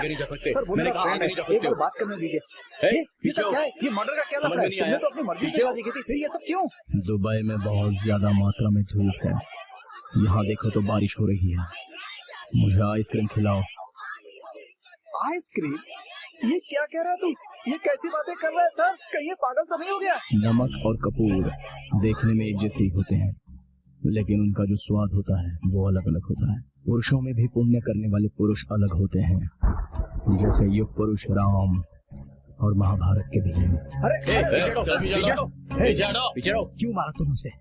नहीं जा सकते सर, मैंने कहा आगे नहीं जा सकते। एक बार बात करने दीजिए। ये सब क्या है? ये मर्डर का क्या लग रहा है? तुमने तो अपनी मर्जी से शादी की थी, फिर ये सब क्यों? दुबई में बहुत ज्यादा मात्रा में धूप है, यहाँ देखो तो बारिश हो रही है। मुझे आइसक्रीम खिलाओ। आइसक्रीम? ये क्या कह रहा है तू? ये कैसी बातें कर रहा है सर? कहीं ये पागल तो नहीं हो गया? नमक और कपूर देखने में एक जैसे ही होते हैं, लेकिन उनका जो स्वाद होता है वो अलग अलग होता है। पुरुषों में भी पुण्य करने वाले पुरुष अलग होते हैं, जैसे युग पुरुष राम और महाभारत के भीम। क्यों मारा तुम उसे?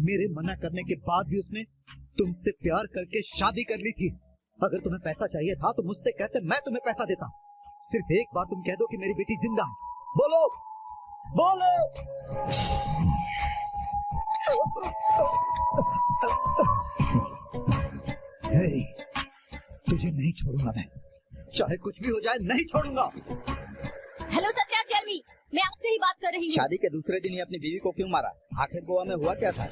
मेरे मना करने के बाद भी उसने तुमसे प्यार करके शादी कर ली थी। अगर तुम्हें पैसा चाहिए था तो मुझसे कहते, मैं तुम्हें पैसा देता। सिर्फ एक बार तुम कह दो कि मेरी बेटी जिंदा है। बोलो बोलो। हे, तुझे नहीं छोड़ूंगा मैं, चाहे कुछ भी हो जाए नहीं छोड़ूंगा। हेलो सत्या, टेल मी, मैं आपसे ही बात कर रही हूँ। शादी के दूसरे दिन ही अपनी बीवी को क्यों मारा? आखिर गोवा में हुआ क्या था?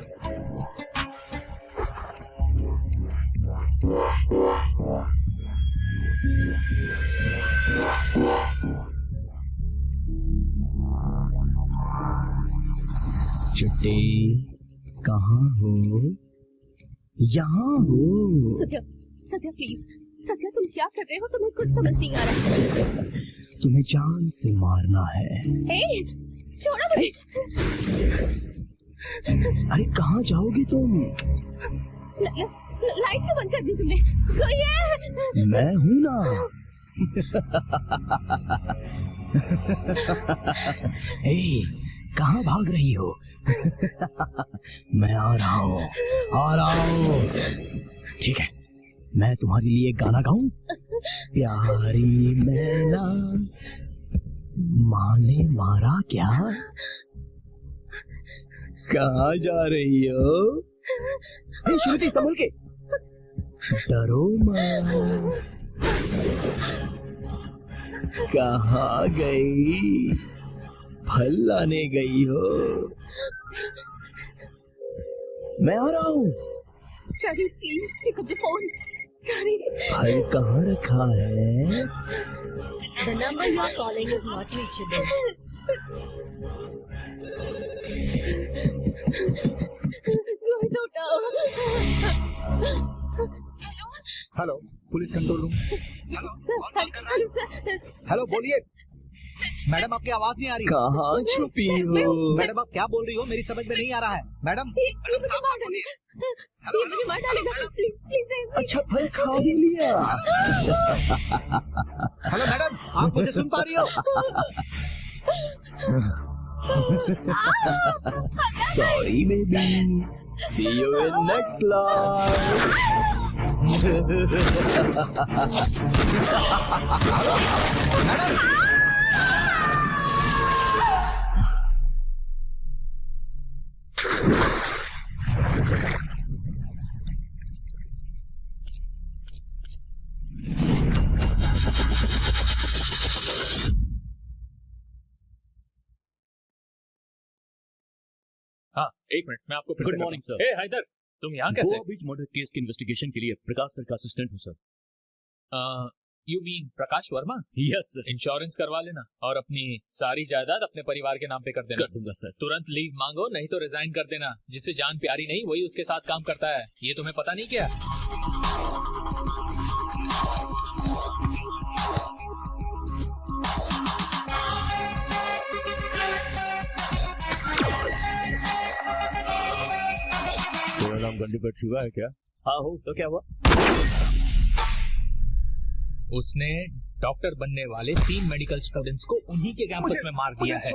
चिट्टी कहाँ हो? यहाँ हो। सत्या, सत्या प्लीज, सत्या तुम क्या कर रहे हो? तुम्हें कुछ समझ नहीं आ रहा। तुम्हें जान से मारना है। ए, छोड़ो मुझे। अरे कहाँ जाओगी तुम? लाइट क्यों बंद कर दी तुमने? कोई है? मैं हूँ ना। ए, कहाँ भाग रही हो? मैं आ रहा हूँ। ठीक है, मैं तुम्हारे लिए गाना गाऊं? प्यारी मैना माँ ने मारा क्या? कहाँ जा रही हो? श्रुति संभल के, डरो मत। कहाँ गई? फल लाने गई हो? मैं आ रहा हूँ। Daddy, please pick up the phone. Daddy. फल कहाँ रखा है? The number you are calling is not reachable. Hello, police control room. Hello, बोलिए। मैडम, आपकी आवाज नहीं आ रही। कहाँ छुपी हो? मैडम, आप क्या बोल रही हो? मेरी समझ में नहीं आ रहा है। मैडम, साफ बोलिए। अच्छा, फल खा भी लिया। हेलो मैडम, आप मुझे सुन पा रही हो? Sorry, baby. See you in next life. हाँ, एक मिनट, मैं आपको गुड मॉर्निंग सर। ए हैदर, तुम यहाँ कैसे? गोवा बीच मर्डर केस की इन्वेस्टिगेशन के लिए प्रकाश सर का असिस्टेंट हूँ sir. You mean Prakash Verma? Yes sir. Insurance करवा लेना और अपनी सारी जायदाद अपने परिवार के नाम पे कर देना। कर दूंगा सर। तुरंत लीव मांगो, नहीं तो रिजाइन कर देना। जिससे जान प्यारी नहीं वही उसके साथ काम करता है, ये तुम्हें पता नहीं क्या? तेरा नाम गंडीपट शिवा है क्या? हाँ हो, तो क्या हुआ? उसने डॉक्टर बनने वाले 3 मेडिकल स्टूडेंट्स को उन्हीं के कैंपस में मार दिया है।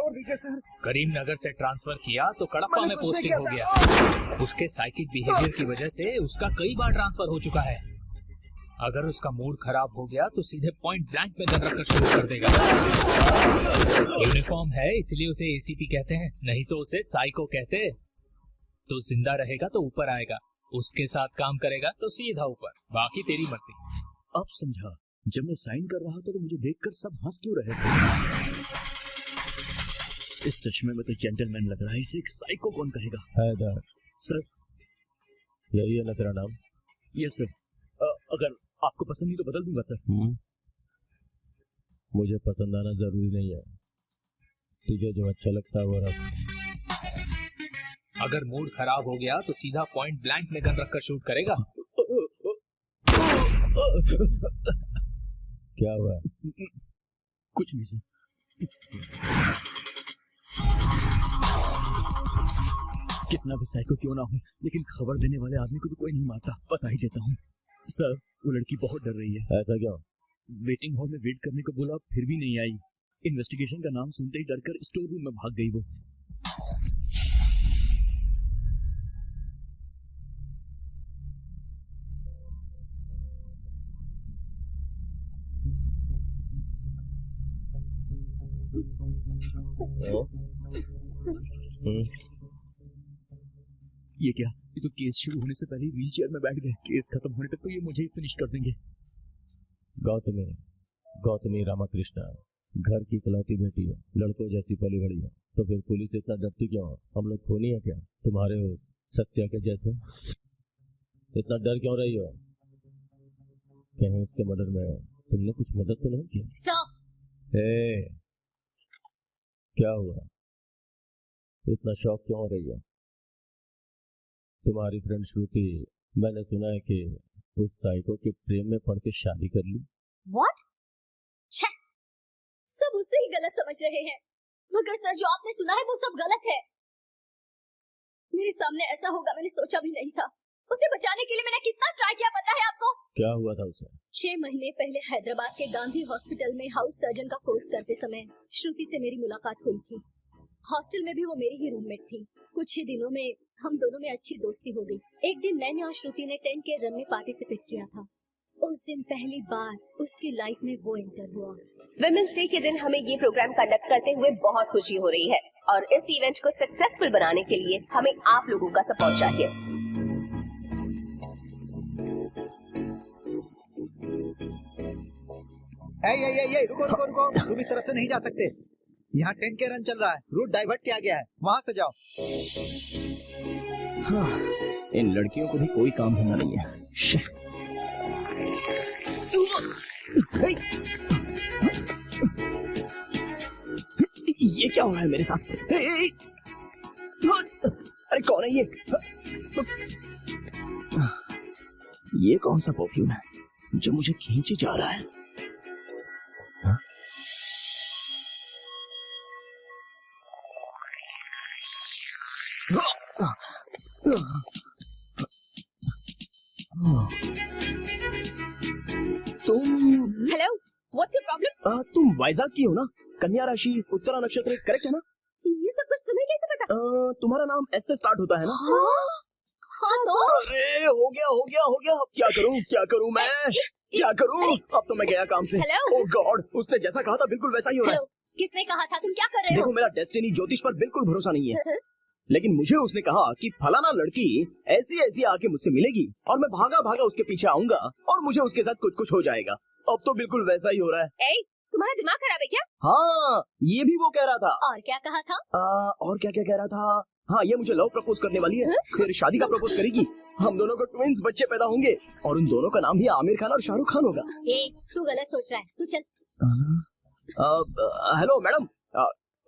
करीमनगर से ट्रांसफर किया तो कड़प्पा में पोस्टिंग हो गया। उसके साइकिक बिहेवियर की वजह से उसका कई बार ट्रांसफर हो चुका है। अगर उसका मूड खराब हो गया तो सीधे पॉइंट ब्लैंक में गन रखकर शुरू कर देगा। यूनिफॉर्म है इसलिए उसे एसीपी कहते हैं, नहीं तो उसे साइको कहते। तो जिंदा रहेगा तो ऊपर आएगा, उसके साथ काम करेगा तो सीधा ऊपर, बाकी तेरी मर्जी। अब समझा, जब मैं साइन कर रहा था तो मुझे देखकर सब हंस क्यों रहे थे? इस चश्मे में तो जेंटलमैन लग रहा है, इसे एक साइको कौन कहेगा? हैदर, सर, यही है ना तेरा नाम? Yes sir. अगर आपको पसंद नहीं तो बदल दूंगा सर। मुझे पसंद आना जरूरी नहीं है, तुझे जो अच्छा लगता है वो रख। अगर मूड खराब हो गया तो सीधा पॉइंट ब्लैंक में गन रखकर शूट करेगा। क्या हुआ? कुछ नहीं सर। कितना भी साइको क्यों ना हो, लेकिन खबर देने वाले आदमी को तो कोई नहीं मारता। बता ही देता हूँ सर, वो लड़की बहुत डर रही है। ऐसा क्यों? वेटिंग हॉल में वेट करने को बोला, फिर भी नहीं आई। इन्वेस्टिगेशन का नाम सुनते ही डरकर स्टोर रूम में भाग गई वो। ये क्या? ये तो केस शुरू होने से पहले ही व्हील चेयर में बैठ गए। केस खत्म होने तक तो ये मुझे ही फिनिश कर देंगे। गौतमी रामाकृष्णा, घर की इकलौती बेटी हो, लड़कों जैसी पली बड़ी हो, तो फिर पुलिस इतना डरती क्यों हो? हम लोग खूनी है क्या तुम्हारे हो सत्या के जैसे? इतना डर क्यों रही हो? कहीं उसके मर्डर में तुमने कुछ मदद तो नहीं की? क्या हुआ? इतना शौक क्यों हो रही हो? तुम्हारी फ्रेंड श्रुति, मैंने सुना है कि उस साइको के प्रेम में पड़ के शादी कर ली। What? छे, सब उससे ही गलत समझ रहे हैं। मगर सर, जो आपने सुना है वो सब गलत है। मेरे सामने ऐसा होगा मैंने सोचा भी नहीं था। उसे बचाने के लिए मैंने कितना ट्राई किया, पता है आपको? क्या हुआ था उसे? 6 महीने पहले हैदराबाद के गांधी हॉस्पिटल में हाउस सर्जन का कोर्स करते समय श्रुति से मेरी मुलाकात हुई थी। हॉस्टल में भी वो मेरी ही रूममेट थी। कुछ ही दिनों में हम दोनों में अच्छी दोस्ती हो गई। एक दिन मैंने और श्रुति ने 10K रन में पार्टिसिपेट किया था। उस दिन पहली बार उसकी लाइफ में वो एंटर हुआ। विमेंस डे के दिन हमें ये प्रोग्राम कंडक्ट करते हुए बहुत खुशी हो रही है और इस इवेंट को सक्सेसफुल बनाने के लिए हमें आप लोगों का सपोर्ट चाहिए। रुको, तुम इस तरफ से नहीं जा सकते। यहाँ 10K रन चल रहा है, रूट डाइवर्ट किया गया है, वहाँ से जाओ। हाँ, इन लड़कियों को भी कोई काम धंधा नहीं है। ये क्या हो रहा है मेरे साथ? अरे कौन है ये? ये कौन सा परफ्यूम है जो मुझे खींचे जा रहा है? हाँ? तुम हेलो, व्हाट्स योर प्रॉब्लम? तुम वाइजाग की हो ना? कन्या राशि, उत्तरा नक्षत्र, करेक्ट है ना? ये सब कुछ तुम्हें कैसे पता? तुम्हारा नाम एस से स्टार्ट होता है ना? हाँ तो? अरे हो गया। क्या करूं मैं? क्या करूं? अब तो मैं गया काम से। हेलो? ओह गॉड, उसने जैसा कहा था बिल्कुल वैसा ही हो रहा है। हेलो, किसने कहा था? तुम क्या कर रहे हो? देखो, मेरा डेस्टिनी ज्योतिष पर बिल्कुल भरोसा नहीं है, लेकिन मुझे उसने कहा कि फलाना लड़की ऐसी आके मुझसे मिलेगी और मैं भागा उसके पीछे आऊंगा और मुझे उसके साथ कुछ हो जाएगा। अब तो बिल्कुल वैसा ही हो रहा है। तुम्हारा दिमाग खराब है क्या? हाँ, ये भी वो कह रहा था। और क्या कहा था? और क्या कह रहा था? हाँ, ये मुझे लव प्रपोज करने वाली है, फिर शादी का प्रपोज करेगी, हम दोनों को ट्विंस बच्चे पैदा होंगे और उन दोनों का नाम भी आमिर खान और शाहरुख खान होगा। तू गलत सोच रहा है, तू चल। हेलो मैडम,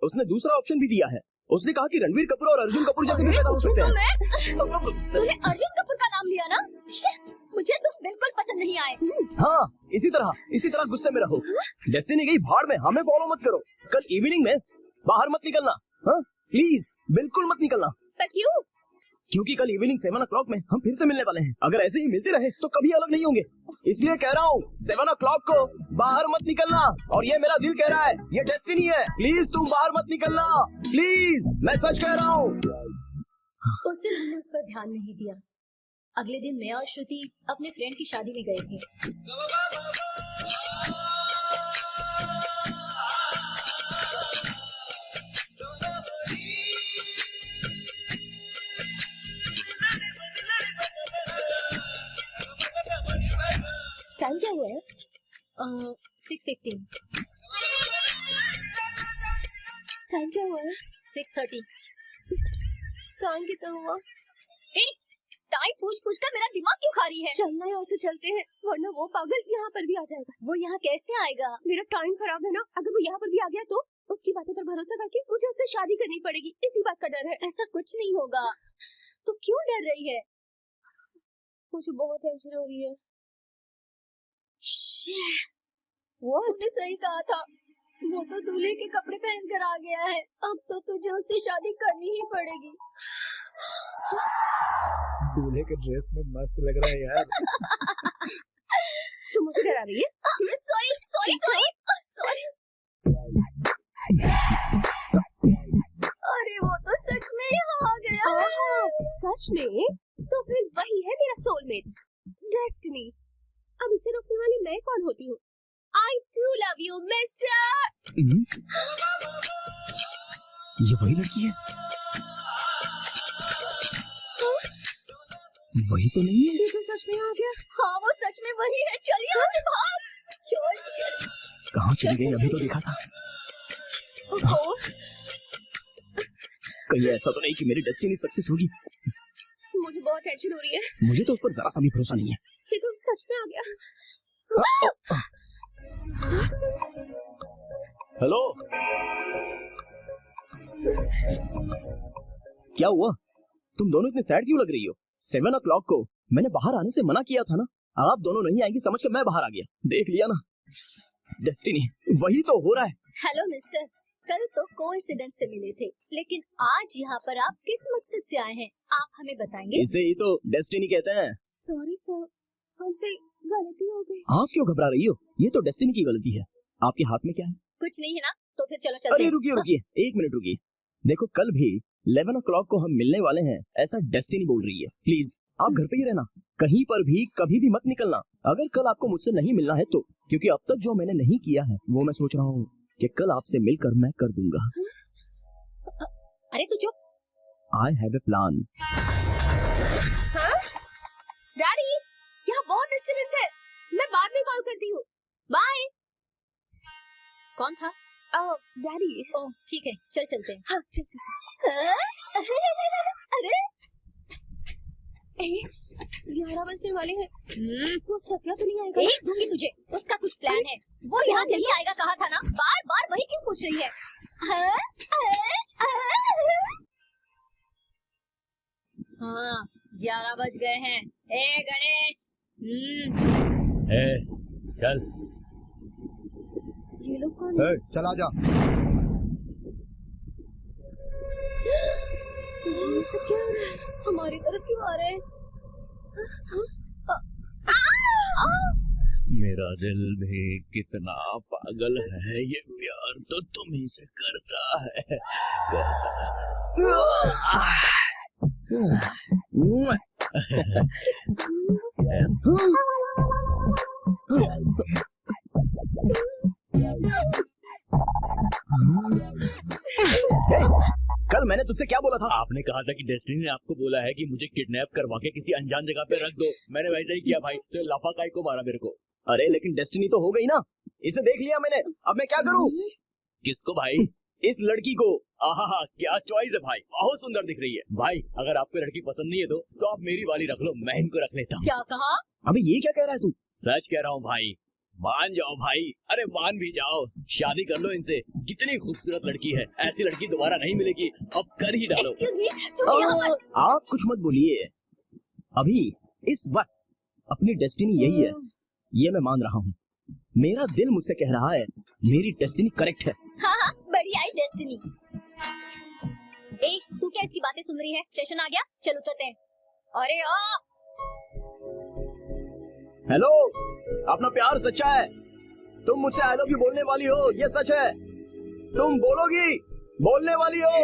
उसने दूसरा ऑप्शन भी दिया है। उसने कहा कि रणवीर कपूर और अर्जुन कपूर जैसे भी पैदा हो सकते हैं। तूने अर्जुन कपूर का नाम लिया ना? मुझे तुम बिल्कुल पसंद नहीं आए। हाँ, इसी तरह गुस्से में रहो। डेस्टिनी गई भाड़ में, हमें फॉलो मत करो। कल इवनिंग में बाहर मत निकलना, हाँ प्लीज, बिल्कुल मत निकलना। पर क्यों? क्योंकि कल इवनिंग 7 o'clock में हम फिर से मिलने वाले हैं। अगर ऐसे ही मिलते रहे तो कभी अलग नहीं होंगे, इसलिए कह रहा हूँ 7 o'clock को बाहर मत निकलना। और ये मेरा दिल कह रहा है, ये डेस्टिनी है, प्लीज तुम बाहर मत निकलना, प्लीज, मैं सच कह रहा हूँ। उस दिन हमने उस पर ध्यान नहीं दिया। अगले दिन मैं और श्रुति अपने फ्रेंड की शादी में गए थे। टाइम क्या हुआ है? 6:15। टाइम क्या हुआ है? 6:30। टाइम कितना हुआ? है। चलना यहाँ से चलते हैं, वरना वो पागल यहाँ पर भी आ जाएगा। वो यहाँ कैसे आएगा? मेरा टाइम खराब है ना, अगर वो यहाँ पर भी आ गया तो उसकी बातों पर भरोसा करके मुझे उससे शादी करनी पड़ेगी, इसी बात का डर है। ऐसा कुछ नहीं होगा, तो क्यों डर रही है? मुझे बहुत टेंशन हो रही है। तुमने सही कहा था, वो तो दूल्हे के कपड़े पहन कर आ गया है। अब तो तुझे उससे शादी करनी ही पड़ेगी। दूल्हे के ड्रेस में मस्त लग रहा है यार। तुम मुझे डरा रही है? Sorry sorry sorry sorry. अरे वो तो सच में यहाँ आ गया। सच में? तो फिर वही है मेरा सोलमेट, डेस्टिनी। अब इसे रोकने वाली मैं कौन होती हूँ? I do love you, mister. ये वही लड़की है? वही तो नहीं है? ये तो सच में आ गया। हाँ वो सच में वही है। चल यहाँ से भाग। चल चल। कहाँ चली गई? अभी तो देखा था। कहीं ऐसा तो नहीं कि मेरी डेस्टिनी सक्सेस होगी? मुझे बहुत टेंशन हो रही है। मुझे तो उस पर जरा सा भी भरोसा नहीं है। ये तो सच में आ गया। हेलो, क्या हुआ? तुम दोनों इतने सैड क्यों लग रही हो? 7 o'clock को मैंने बाहर आने से मना किया था ना। आप दोनों नहीं आएंगी समझ कर मैं बाहर आ गया। देख लिया ना, डेस्टिनी वही तो हो रहा है। हेलो मिस्टर, कल तो कोइंसिडेंस से मिले थे, लेकिन आज यहाँ पर आप किस मकसद से आए हैं? आप हमें बताएंगे? इसे ही तो डेस्टिनी कहते हैं। सॉरी सर, हमसे गलती हो गई। आप क्यों घबरा रही हो? ये तो डेस्टिनी की गलती है। आपके हाथ में क्या है? कुछ नहीं है ना, तो फिर चलो चलते अरे हैं। रुकिए रुकिए, 1 मिनट रुकिए। देखो कल भी 11 o'clock को हम मिलने वाले हैं, ऐसा डेस्टिनी बोल रही है। प्लीज आप घर पे ही रहना, कहीं पर भी कभी भी मत निकलना। अगर कल आपको मुझसे नहीं मिलना है तो, क्योंकि अब तक जो मैंने नहीं किया है वो मैं सोच रहा हूँ कि कल आपसे मिलकर मैं कर दूंगा। अरे तू चुप। I have a plan. Daddy, यहाँ बहुत डिस्टर्बेंस है, मैं बाद में कॉल करती हूँ। बाय। कौन था? डैडी। ओह ठीक है, चल चलते हैं। हाँ चल चल चल। अरे 11 बजने वाले हैं। वो सत्या तो नहीं आएगा? एक दूंगी तुझे, उसका कुछ प्लान है। वो यहाँ नहीं आएगा कहा था ना, बार बार वही क्यों पूछ रही है? हाँ 11 बज गए हैं। ए गणेश। चल। ये लोग कौन है? चल आजा। ये सब क्या हो रहा है? हमारी तरफ क्यों आ रहे हैं? मेरा दिल भी कितना पागल है, ये प्यार तो तुम ही से करता है। कल मैंने तुझसे क्या बोला था? आपने कहा था कि डेस्टिनी ने आपको बोला है कि मुझे किडनैप करवा के किसी अनजान जगह पे रख दो। मैंने वैसा ही किया भाई, तो लाफाकाई को मारा मेरे को। अरे लेकिन डेस्टिनी तो हो गई ना, इसे देख लिया मैंने, अब मैं क्या करूं? किसको भाई? इस लड़की को। आहा क्या चॉइस है भाई, बहुत सुंदर दिख रही है। भाई अगर आपको लड़की पसंद नहीं है तो आप मेरी वाली रख लो, मैं इनको रख लेता हूँ। क्या कहा? अबे ये क्या कह रहा है तू? सच कह रहा हूँ भाई, मान जाओ भाई, अरे मान भी जाओ, शादी कर लो इनसे। कितनी खूबसूरत लड़की है, ऐसी लड़की दोबारा नहीं मिलेगी, अब कर ही डालो। एक्सक्यूज मी, तुम यहाँ पर? आप कुछ मत बोलिए, अभी इस वक्त अपनी डेस्टिनी यही है, ये मैं मान रहा हूँ। मेरा दिल मुझसे कह रहा है मेरी डेस्टिनी करेक्ट है। हाँ हाँ, बढ़िया है डेस्टिनी। तू क्या इसकी बातें सुन रही है? स्टेशन आ गया, चल उतरते हैं। अरे हेलो, अपना प्यार सच्चा है, तुम मुझसे आई लव यू बोलने वाली हो, ये सच है। तुम बोलोगी, बोलने वाली हो,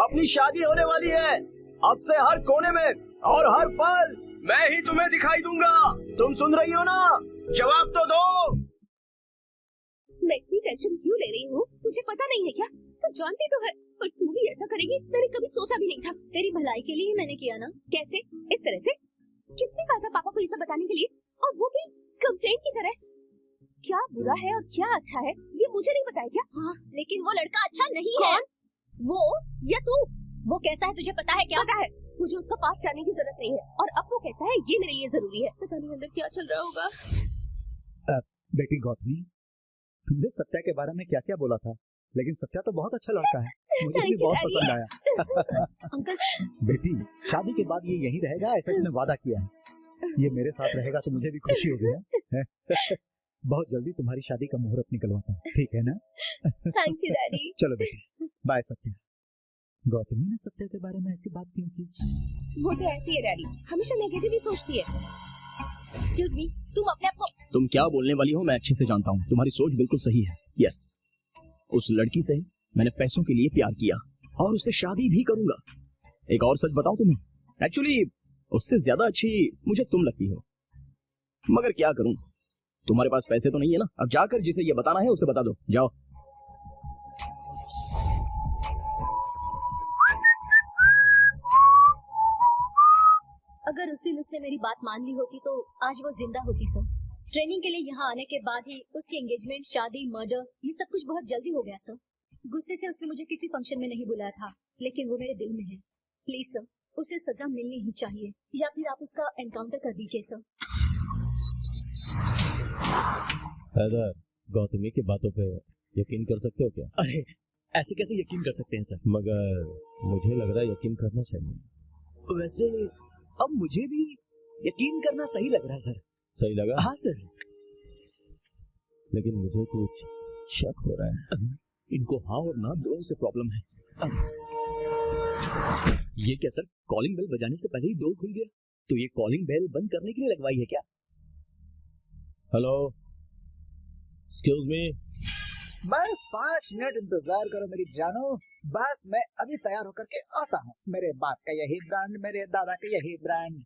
अपनी शादी होने वाली है। अब से हर कोने में और हर पल मैं ही तुम्हें दिखाई दूंगा। तुम सुन रही हो ना? जवाब तो दो। मैं इतनी टेंशन क्यों ले रही हूँ? तुझे पता नहीं है क्या? तू जानती तो है, पर तू भी ऐसा करेगी मैंने कभी सोचा भी नहीं था। तेरी भलाई के लिए ही मैंने किया ना। कैसे? इस तरह से? किसने कहा था पापा को ये सब बताने के लिए, और वो भी कंप्लेंट की तरह? क्या बुरा है और क्या अच्छा है ये मुझे नहीं पता है क्या? हाँ, लेकिन वो लड़का अच्छा नहीं है। वो या तू? वो कैसा है तुझे पता है क्या? पता है, मुझे उसका पास जानने की जरूरत नहीं है, और अब वो कैसा है ये मेरे लिए जरूरी है। पता नहीं अंदर क्या चल रहा होगा। बेटी गौतमी, तुमने सत्या के बारे में क्या क्या बोला था, लेकिन सत्या तो बहुत अच्छा लड़का है, मुझे भी Thank you, बहुत Daddy. पसंद आया। अंकल बेटी, शादी के बाद ये यहीं रहेगा ऐसा इसने वादा किया है। ये मेरे साथ रहेगा तो मुझे भी खुशी होगी है? बहुत जल्दी तुम्हारी शादी का मुहूर्त निकलवाता हूँ, ठीक है ना? Thank you daddy. चलो बेटी, बाय सत्या। गौतमी ने सत्या के बारे में ऐसी बात क्यों की? वो तो ऐसी है डैडी, हमेशा नेगेटिव ही सोचती है। एक्सक्यूज मी, तुम अपने आप को तुम क्या बोलने वाली हो मैं अच्छे से जानता हूँ, तुम्हारी सोच बिल्कुल सही है। यस, उस लड़की से मैंने पैसों के लिए प्यार किया और उससे शादी भी करूंगा। एक और सच बताऊं तुम्हें, एक्चुअली उससे ज्यादा अच्छी मुझे तुम लगती हो, मगर क्या करूं, तुम्हारे पास पैसे तो नहीं है ना। अब जाकर जिसे ये बताना है उसे बता दो, जाओ। अगर उस दिन उसने मेरी बात मान ली होती तो आज वो जिंदा होती सर। ट्रेनिंग के लिए यहाँ आने के बाद ही उसकी एंगेजमेंट, शादी, मर्डर, ये सब कुछ बहुत जल्दी हो गया सर। गुस्से से उसने मुझे किसी फंक्शन में नहीं बुलाया था, लेकिन वो मेरे दिल में है। प्लीज सर, उसे सजा मिलनी ही चाहिए, या फिर आप उसका एनकाउंटर कर दीजिए सर। हैदर, गौतमी की बातों पे यकीन कर सकते हो क्या? अरे ऐसे कैसे यकीन कर सकते हैं सर? मगर मुझे लग रहा है यकीन करना चाहिए। वैसे अब मुझे भी यकीन करना सही लग रहा है सर। सही लगा? हाँ सर। लेकिन मुझे कुछ शक हो रहा है। इनको हाँ और ना दोनों से प्रॉब्लम है। ये क्या सर, कॉलिंग बेल बजाने से पहले ही डोर खुल गया? तो ये कॉलिंग बेल बंद करने के लिए लगवाई है क्या? Hello, excuse me. बस 5 मिनट इंतजार करो मेरी जानो, बस मैं अभी तैयार होकर के आता हूँ। मेरे बाप का यही ब्रांड, मेरे दादा का यही ब्रांड।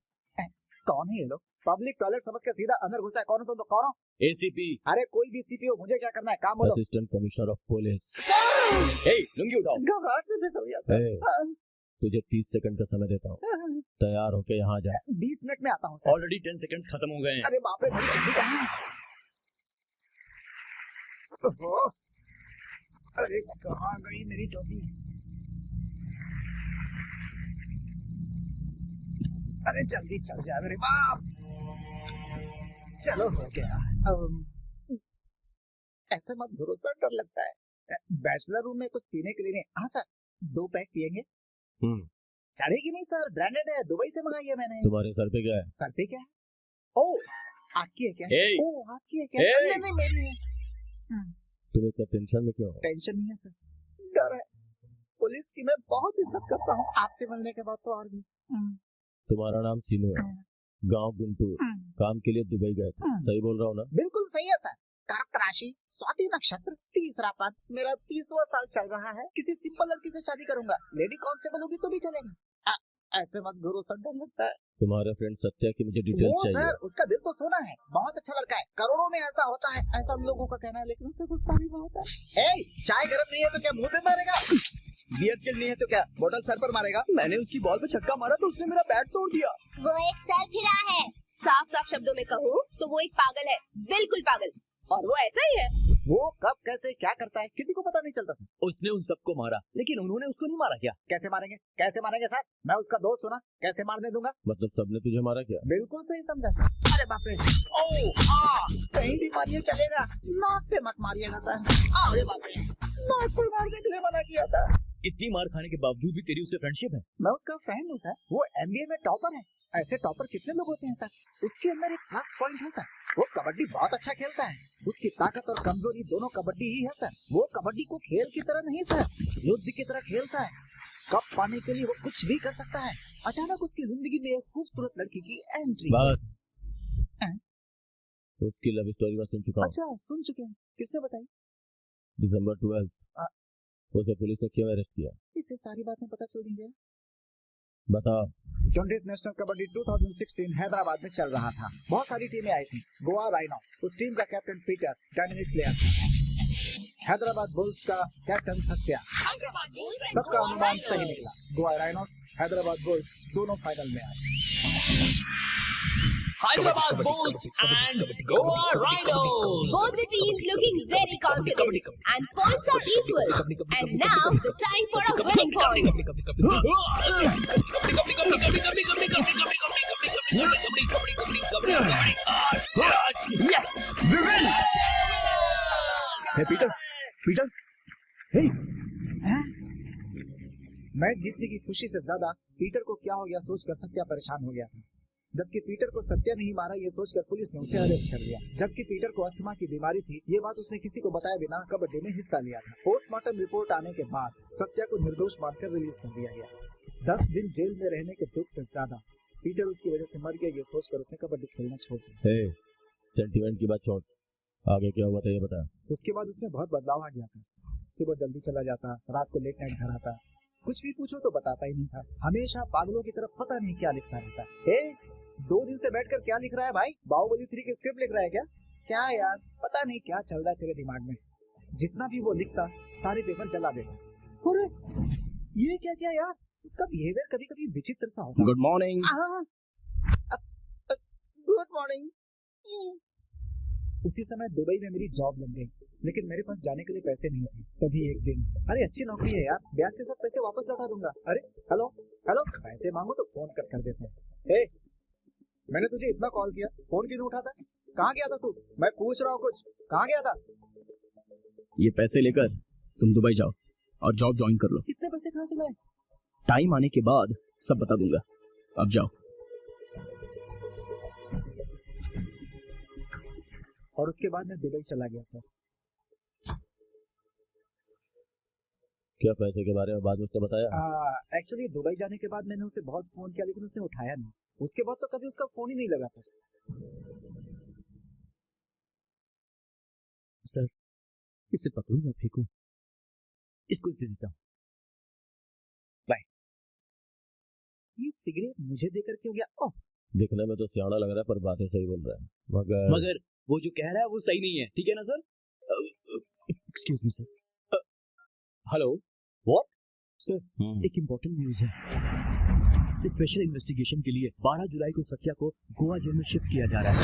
कौन है ये लोग? पब्लिक टॉयलेट समझ के सीधा अंदर घुसा है। कौन हो तुम लोग? कौन हो? एसीपी। अरे कोई भी सीपी हो, मुझे क्या करना है, काम बोलो। Assistant commissioner of police. Hey, lungi उठाओ। घबराहट में फिसल गया सर। ए, तुझे 30 सेकंड का समय देता हूँ, तैयार होके यहाँ जा। 20 मिनट में आता हूँ सर। ऑलरेडी 10 सेकंड्स खत्म हो गए हैं। अरे बाप रे, मेरी चड्डी कहाँ है? ओहो, अरे कहाँ गई मेरी टोपी? अरे जल्दी चल जा मेरे बाप। चलो हो गया। ऐसे मत करो सर, डर लगता है। बैचलर रूम में कुछ पीने के लिए नहीं। हाँ सर, 2 पैक पियेंगे। चढ़ेगी नहीं सर, ब्रांडेड है, दुबई से मंगाई है मैंने। तुम्हारे सर पे क्या है? सर पे क्या है? ओ, आपकी है क्या? Hey! ओ, आपकी है क्या? Hey! नहीं नहीं, मेरी है। तुम इतना टेंशन में क्यों हो? टेंशन नहीं है सर, डर है। पुलिस की मैं बहुत इज्जत करता हूँ, आपसे मिलने के बाद तो और भी। तुम्हारा नाम सीनू है, गांव गुंटूर, काम के लिए दुबई गए थे, सही बोल रहा हूँ ना? बिल्कुल सही है सर। कर्क राशि, स्वाति नक्षत्र, 3रा पद, मेरा 30वां साल चल रहा है। किसी सिंपल लड़की से शादी करूंगा, लेडी कांस्टेबल होगी तो भी चलेगा। ऐसे मत गुरु सर, डर लगता है। तुम्हारे फ्रेंड सत्या की मुझे डिटेल्स वो चाहिए। सर, उसका दिल तो सोना है, बहुत अच्छा लड़का है, करोड़ों में ऐसा होता है, ऐसा हम लोगों का कहना है, लेकिन उसे गुस्सा भी बहुत है। ए, चाय गर्म नहीं है तो क्या मुंह पे मारेगा? बियर चिल नहीं है तो क्या बोतल सर पर मारेगा? मैंने उसकी बॉल पे छक्का मारा तो उसने मेरा बैट तोड़ दिया। वो एक सर फिरा है। साफ साफ शब्दों में कहूँ तो वो एक पागल है, बिल्कुल पागल, और वो ऐसा ही है। वो कब कैसे क्या करता है किसी को पता नहीं चलता सर। उसने उन सबको मारा, लेकिन उन्होंने उसको नहीं मारा क्या? कैसे मारेंगे, कैसे मारेंगे सर? मैं उसका दोस्त हूँ ना, कैसे मारने दूंगा? मतलब सबने तुझे मारा क्या? बिल्कुल सही समझा सर। अरे बाप रे, ओ, कहीं भी मारिए चलेगा, नाक पे मत मारिएगा सर। अरे बाप रे, नाक पे मारने के लिए मना किया था। इतनी मार खाने के बावजूद भी तेरी उससे फ्रेंडशिप है? मैं उसका फ्रेंड हूँ सर, वो MBA में टॉपर है। ऐसे टॉपर कितने लोग होते हैं सर। उसके अंदर एक प्लस पॉइंट है सर, वो कबड्डी बहुत अच्छा खेलता है। उसकी ताकत और कमजोरी दोनों कबड्डी ही है सर। वो कबड्डी को खेल की तरह नहीं सर, युद्ध की तरह खेलता है। कप पाने के लिए वो कुछ भी कर सकता है। अचानक उसकी जिंदगी में एक खूबसूरत लड़की की एंट्री। बस, उसकी लव स्टोरी मैं सुन चुका हूँ। अच्छा, सुन चुके हैं? किसने बताई? दिसंबर 12 उसे पुलिस ने क्यों अरेस्ट किया? इसे सारी बातें पता चल गई है। बताओ। 20th नेशनल कबड्डी 2016 हैदराबाद में चल रहा था। बहुत सारी टीमें आई थी। गोवा राइनोस, उस टीम का captain Peter dynamic player. Hyderabad bulls का कैप्टन सत्या। सबका अनुमान सही निकला। गोवा राइनोस हैदराबाद बुल्स दोनों फाइनल में आए। Hyderabad Bulls and Goa Rhinos. Both the teams looking very confident and points are equal. And now the time for a winning point. Yes, we win. Hey Peter, hey. Match जीतने की खुशी से ज्यादा Peter को क्या हो गया सोचकर सत्या परेशान हो गया था। जबकि पीटर को सत्या नहीं मारा ये सोचकर पुलिस ने उसे अरेस्ट कर लिया। जबकि पीटर को अस्थमा की बीमारी थी ये बात उसने किसी को बताए बिना कबड्डी में हिस्सा लिया था। पोस्टमार्टम रिपोर्ट आने के बाद सत्या को निर्दोष मानकर रिलीज कर दिया गया। 10 दिन जेल में रहने के दुख से ज्यादा पीटर उसकी वजह से मर गया ये सोचकर उसने कबड्डी खेलना छोड़ दिया। सेंटीमेंट की बात छोड़, आगे क्या हुआ था ये बता। उसके बाद उसमें बहुत बदलाव आ गया सर। सुबह जल्दी चला जाता, रात को लेट नाइट घर आता, कुछ भी पूछो तो बताता ही नहीं था। हमेशा पागलों की तरफ पता नहीं क्या लिखता रहता। 2 दिन से बैठकर क्या लिख रहा है भाई? बाहुबली 3 की स्क्रिप्ट लिख रहा है क्या? क्या यार, पता नहीं क्या चल रहा है तेरे दिमाग में। जितना भी वो लिखता सारे पेपर जला देता। अरे ये क्या क्या यार, उसका बिहेवियर कभी कभी विचित्र सा होता। Good morning. Good morning. उसी समय दुबई में मेरी जॉब लग गई, लेकिन मेरे पास जाने के लिए पैसे नहीं थे। तभी एक दिन, अरे अच्छी नौकरी है यार, ब्याज के साथ पैसे वापस लौटा दूंगा। अरे हेलो हेलो, पैसे मांगो तो फोन कट कर देते हैं। मैंने तुझे इतना कॉल किया, फोन क्यों नहीं उठाता? कहाँ गया था तू? मैं पूछ रहा हूँ कुछ, कहाँ गया था? ये पैसे लेकर तुम दुबई जाओ और जॉब ज्वाइन कर लो। इतने पैसे कहाँ से लाए? टाइम आने के बाद सब बता दूंगा, अब जाओ। और उसके बाद मैं दुबई चला गया सर। क्या पैसे के बारे में बाद में उसने बताया? एक्चुअली दुबई जाने के बाद मैंने उसे बहुत फोन किया लेकिन उसने उठाया नहीं। उसके बाद तो कभी उसका फोन ही नहीं लगा सर। सर इसे पकड़ूं या फेंकूं? इसको दे देता हूं। बाय। ये सिगरेट मुझे देकर क्यों गया? ओह, दिखने में तो सियाना लग रहा है पर बातें सही बोल रहा है। मगर वो जो कह रहा है वो सही नहीं है, ठीक है ना sir? Excuse me sir. Hello, what? Sir एक इम्पोर्टेंट न्यूज है। स्पेशल इन्वेस्टिगेशन के लिए 12 जुलाई को सत्या को गोवा जेल में शिफ्ट किया जा रहा है।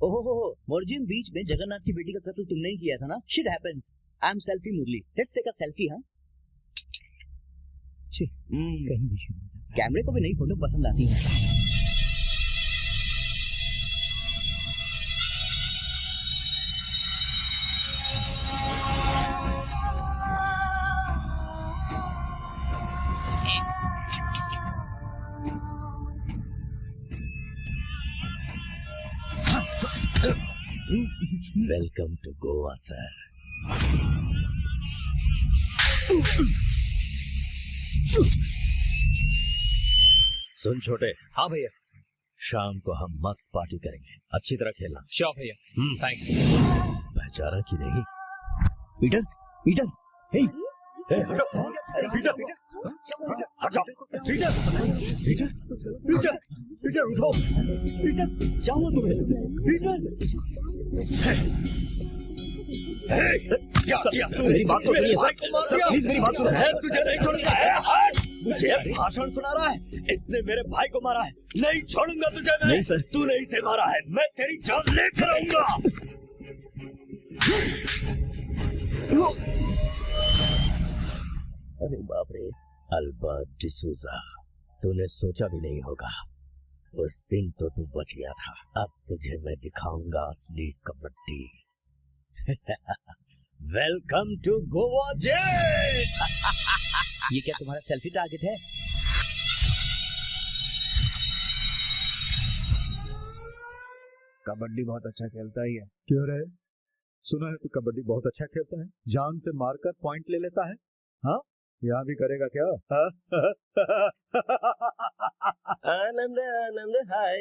ओहो, मोर्जिन बीच में जगन्नाथ की बेटी का कत्ल तुमने ही किया था ना? Shit happens. I am selfie Murali. Let's take a selfie. हाँ कहीं भी शुरू हो जाता है। कैमरे को भी नई फोटो पसंद आती है। Welcome to Goa sir. सुन छोटे। हाँ भैया। शाम को हम मस्त पार्टी करेंगे, अच्छी तरह खेलना। श्योर भैया, थैंक्स। पहचाना कि नहीं? पीटर, पीटर, हे, हटो, पीटर, हटो, पीटर, पीटर, पीटर, पीटर उठो, पीटर, क्या हुआ तुम्हें? पीटर, मेरी बात तो सुनिए सर, प्लीज मेरी बात सुनिए। तुझे नहीं छोड़ूंगा। मुझे भाषण सुना रहा है, इसने मेरे भाई को मारा है, नहीं छोड़ूंगा तुझे मैं। नहीं सर, तूने इसे मारा है, मैं तेरी जान लेकर आऊंगा। अरे बाप रे, अल्बर्ट डिसूजा, तूने सोचा भी नहीं होगा, उस दिन तो तू बच गया था, अब तुझे मैं दिखाऊंगा असली kabaddi. Welcome to Goa jail. ये क्या तुम्हारा सेल्फी टारगेट है? कबड्डी बहुत अच्छा खेलता ही है। क्यों रहे? सुना है तू कबड्डी बहुत अच्छा खेलता है, जान से मारकर पॉइंट ले लेता है। हाँ, यहाँ भी करेगा क्या? आनंद आनंद हाय,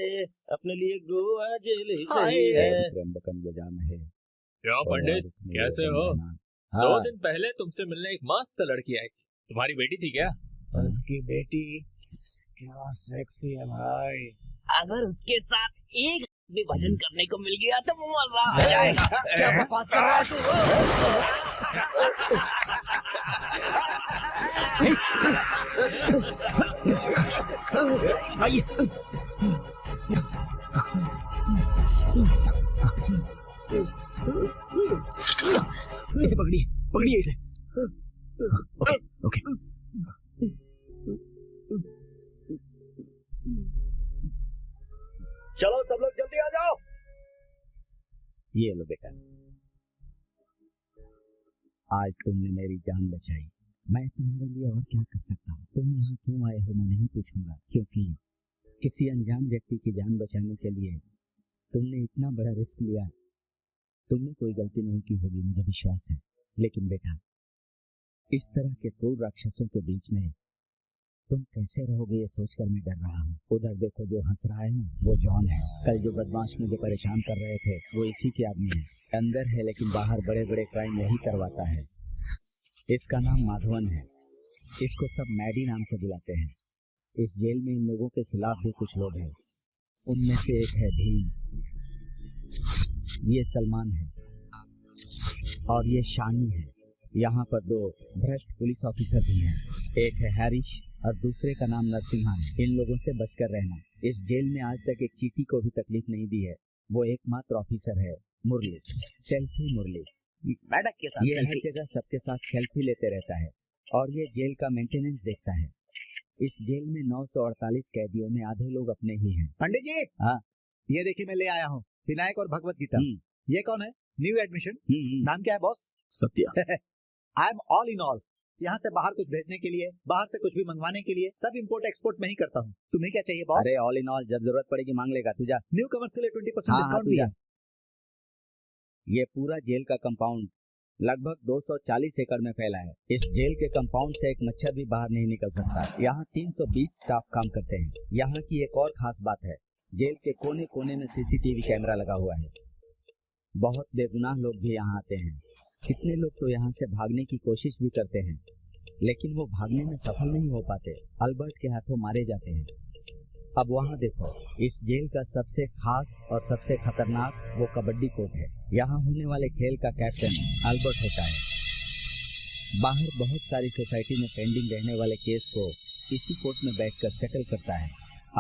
अपने लिए गोवा जेल ही सही है। क्या पंडित, कैसे हो? 2 दिन पहले तुमसे मिलने एक मस्त लड़की आई थी, तुम्हारी बेटी थी क्या? उसकी बेटी क्या सेक्सी है भाई। अगर उसके साथ एक भी भजन करने को मिल गया तो मजा आ जाएगा। क्या बकवास कर रहा है तू? आइए। इसे पकड़िए, पकड़िए इसे। Okay okay. चलो सब लोग जल्दी आ जाओ। ये लो बेटा, आज तुमने मेरी जान बचाई। मैं तुम्हारे लिए और क्या कर सकता हूँ? तुम यहाँ क्यों आए हो मैं नहीं पूछूंगा, क्योंकि किसी अनजान व्यक्ति की जान बचाने के लिए तुमने इतना बड़ा रिस्क लिया। तुमने कोई गलती नहीं की होगी, मुझे विश्वास है। लेकिन बेटा, इस तरह के क्रूर राक्षसों के बीच में तुम कैसे रहोगे ये सोचकर मैं डर रहा हूँ। उधर देखो, जो हंस रहा है ना वो जॉन है। कल जो बदमाश मुझे परेशान कर रहे थे वो इसी के आदमी है। अंदर है लेकिन बाहर बड़े बड़े क्राइम यही करवाता है। इसका नाम माधवन है। इसको सब मैडी नाम से बुलाते हैं। इस जेल में इन लोगों के खिलाफ भी कुछ लोग हैं। उनमें से एक है भीम, ये सलमान है और ये शानी है। यहाँ पर दो भ्रष्ट पुलिस ऑफिसर भी हैं। एक है हैरिश और दूसरे का नाम नरसिम्हा है। इन लोगों से बचकर रहना। इस जेल में आज तक एक चींटी को भी तकलीफ नहीं दी है। वो एकमात्र ऑफिसर है मुरली, सेल्फी मुरली। मैडम के साथ ये हर जगह सबके साथ सेल्फी लेते रहता है और ये जेल का मेंटेनेंस देखता है। इस जेल में 948 कैदियों में आधे लोग अपने ही हैं। पंडित जी, हाँ, ये देखिए मैं ले आया हूँ विनायक और भगवत गीता। ये कौन है? New admission. नाम क्या है boss? Satya. I am all in all. यहाँ से बाहर कुछ भेजने के लिए, बाहर से कुछ भी मंगवाने के लिए सब इंपोर्ट एक्सपोर्ट में ही करता हूँ। तुम्हें क्या चाहिए बॉस? अरे ऑल इन ऑल, जब जरूरत पड़ेगी मांग लेगा। तू जा। न्यू कमर्स के लिए 20% हाँ, डिस्काउंट तू भी जा। है। ये पूरा जेल का कंपाउंड लगभग 240 एकड़ में फैला है। इस जेल के कंपाउंड से एक मच्छर भी बाहर नहीं निकल सकता। यहाँ 320 स्टाफ काम करते हैं। यहाँ की एक और खास बात है, जेल के कोने कोने में सीसीटीवी कैमरा लगा हुआ है। बहुत बेगुनाह लोग भी यहाँ आते हैं। कितने लोग तो यहाँ से भागने की कोशिश भी करते हैं, लेकिन वो भागने में सफल नहीं हो पाते, अल्बर्ट के हाथों मारे जाते हैं। अब वहाँ देखो, इस जेल का सबसे खास और सबसे खतरनाक वो कबड्डी कोर्ट है। यहाँ होने वाले खेल का कैप्टन अल्बर्ट होता है। बाहर बहुत सारी सोसाइटी में पेंडिंग रहने वाले केस को इसी कोर्ट में बैठकर सेटल करता है।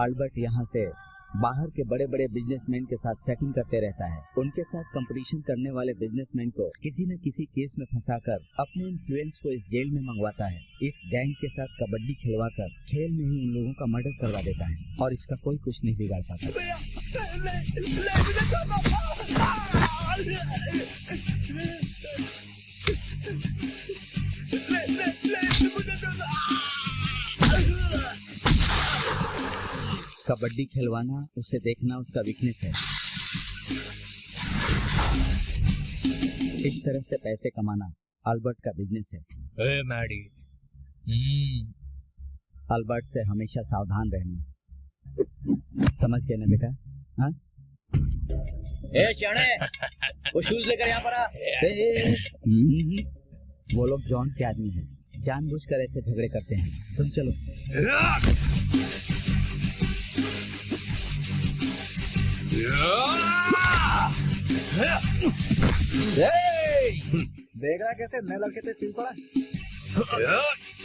अल्बर्ट यहाँ से बाहर के बड़े बड़े बिजनेसमैन के साथ सेटिंग करते रहता है। उनके साथ कंपटीशन करने वाले बिजनेसमैन को किसी न किसी केस में फंसाकर अपने इन्फ्लुएंस को इस जेल में मंगवाता है। इस गैंग के साथ कबड्डी खिलवाकर खेल में ही उन लोगों का मर्डर करवा देता है और इसका कोई कुछ नहीं बिगाड़ पाता। कबड्डी खिलवाना, उसे देखना उसका वीकनेस है। इस तरह से पैसे कमाना अल्बर्ट का बिजनेस है। ए मैडी, अल्बर्ट से हमेशा सावधान रहना, समझ गए ना बेटा? हाँ? ए शाणे, वो शूज लेकर यहाँ पर आ। वो लोग जॉन के आदमी हैं, जानबूझकर ऐसे झगड़े करते हैं। तुम चलो। देख रहा कैसे नए लड़के पे तिल पड़ा?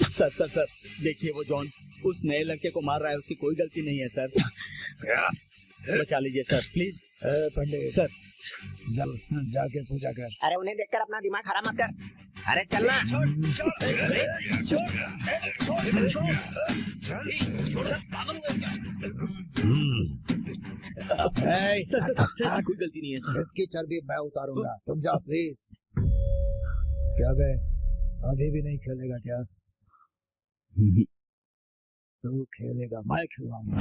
सर सर सर, देखिए वो जॉन उस नए लड़के को मार रहा है। उसकी कोई गलती नहीं है सर। बचा लीजिए सर प्लीज। पंडित सर जल जाके पूजा कर। अरे उन्हें देखकर अपना दिमाग खराब मत कर। अरे चलना। सर कोई गलती नहीं है सर। इसकी चर्बी मैं उतारूंगा, तुम जाओ प्लीज। क्या बे, अभी भी नहीं खेलेगा क्या? तू खेलेगा, मैं खिलवाऊंगा।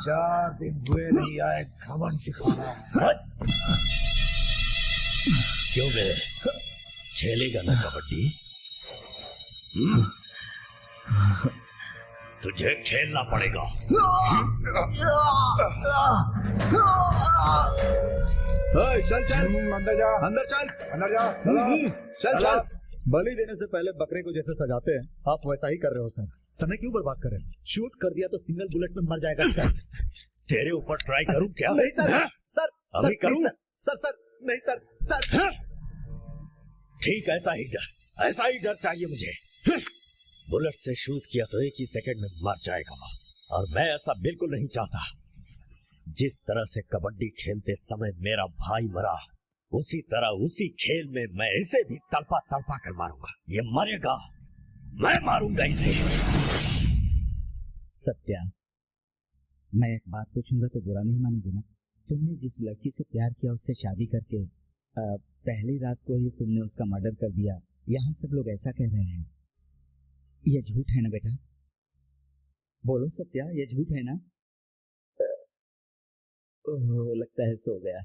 4 दिन हुए नहीं आए घमंड दिखाना। क्यों बे, खेलेगा ना कबड्डी? तुझे खेलना पड़ेगा। चल चल अंदर जा, अंदर चल, अंदर जा, चलो। चल चल। बलि देने से पहले बकरे को जैसे सजाते हैं आप वैसा ही कर रहे हो सर। समय क्यों बर्बाद कर रहे हो? शूट कर दिया तो सिंगल बुलेट में मर जाएगा सर। तेरे ऊपर ट्राई करूं क्या? नहीं सर, सर अभी करूं? सर सर नहीं सर, सर ठीक, ऐसा ही डर चाहिए मुझे। बुलेट से शूट किया तो 1 ही सेकंड में मर जाएगा, और मैं ऐसा बिल्कुल नहीं चाहता। जिस तरह से कबड्डी खेलते समय मेरा भाई मरा, उसी तरह उसी खेल में मैं इसे भी तड़पा तड़पा कर मारूंगा। ये मरेगा, मैं मारूंगा इसे। सत्या, मैं एक बात पूछूंगा तो बुरा नहीं मानोगे ना? तुमने जिस लड़की से प्यार किया उससे शादी करके पहली रात को ही तुमने उसका मर्डर कर दिया। यहाँ सब लोग ऐसा कह रहे हैं, ये झूठ है ना बेटा? बोलो सत्या, ये झूठ है ना? ओह, लगता है सो गया।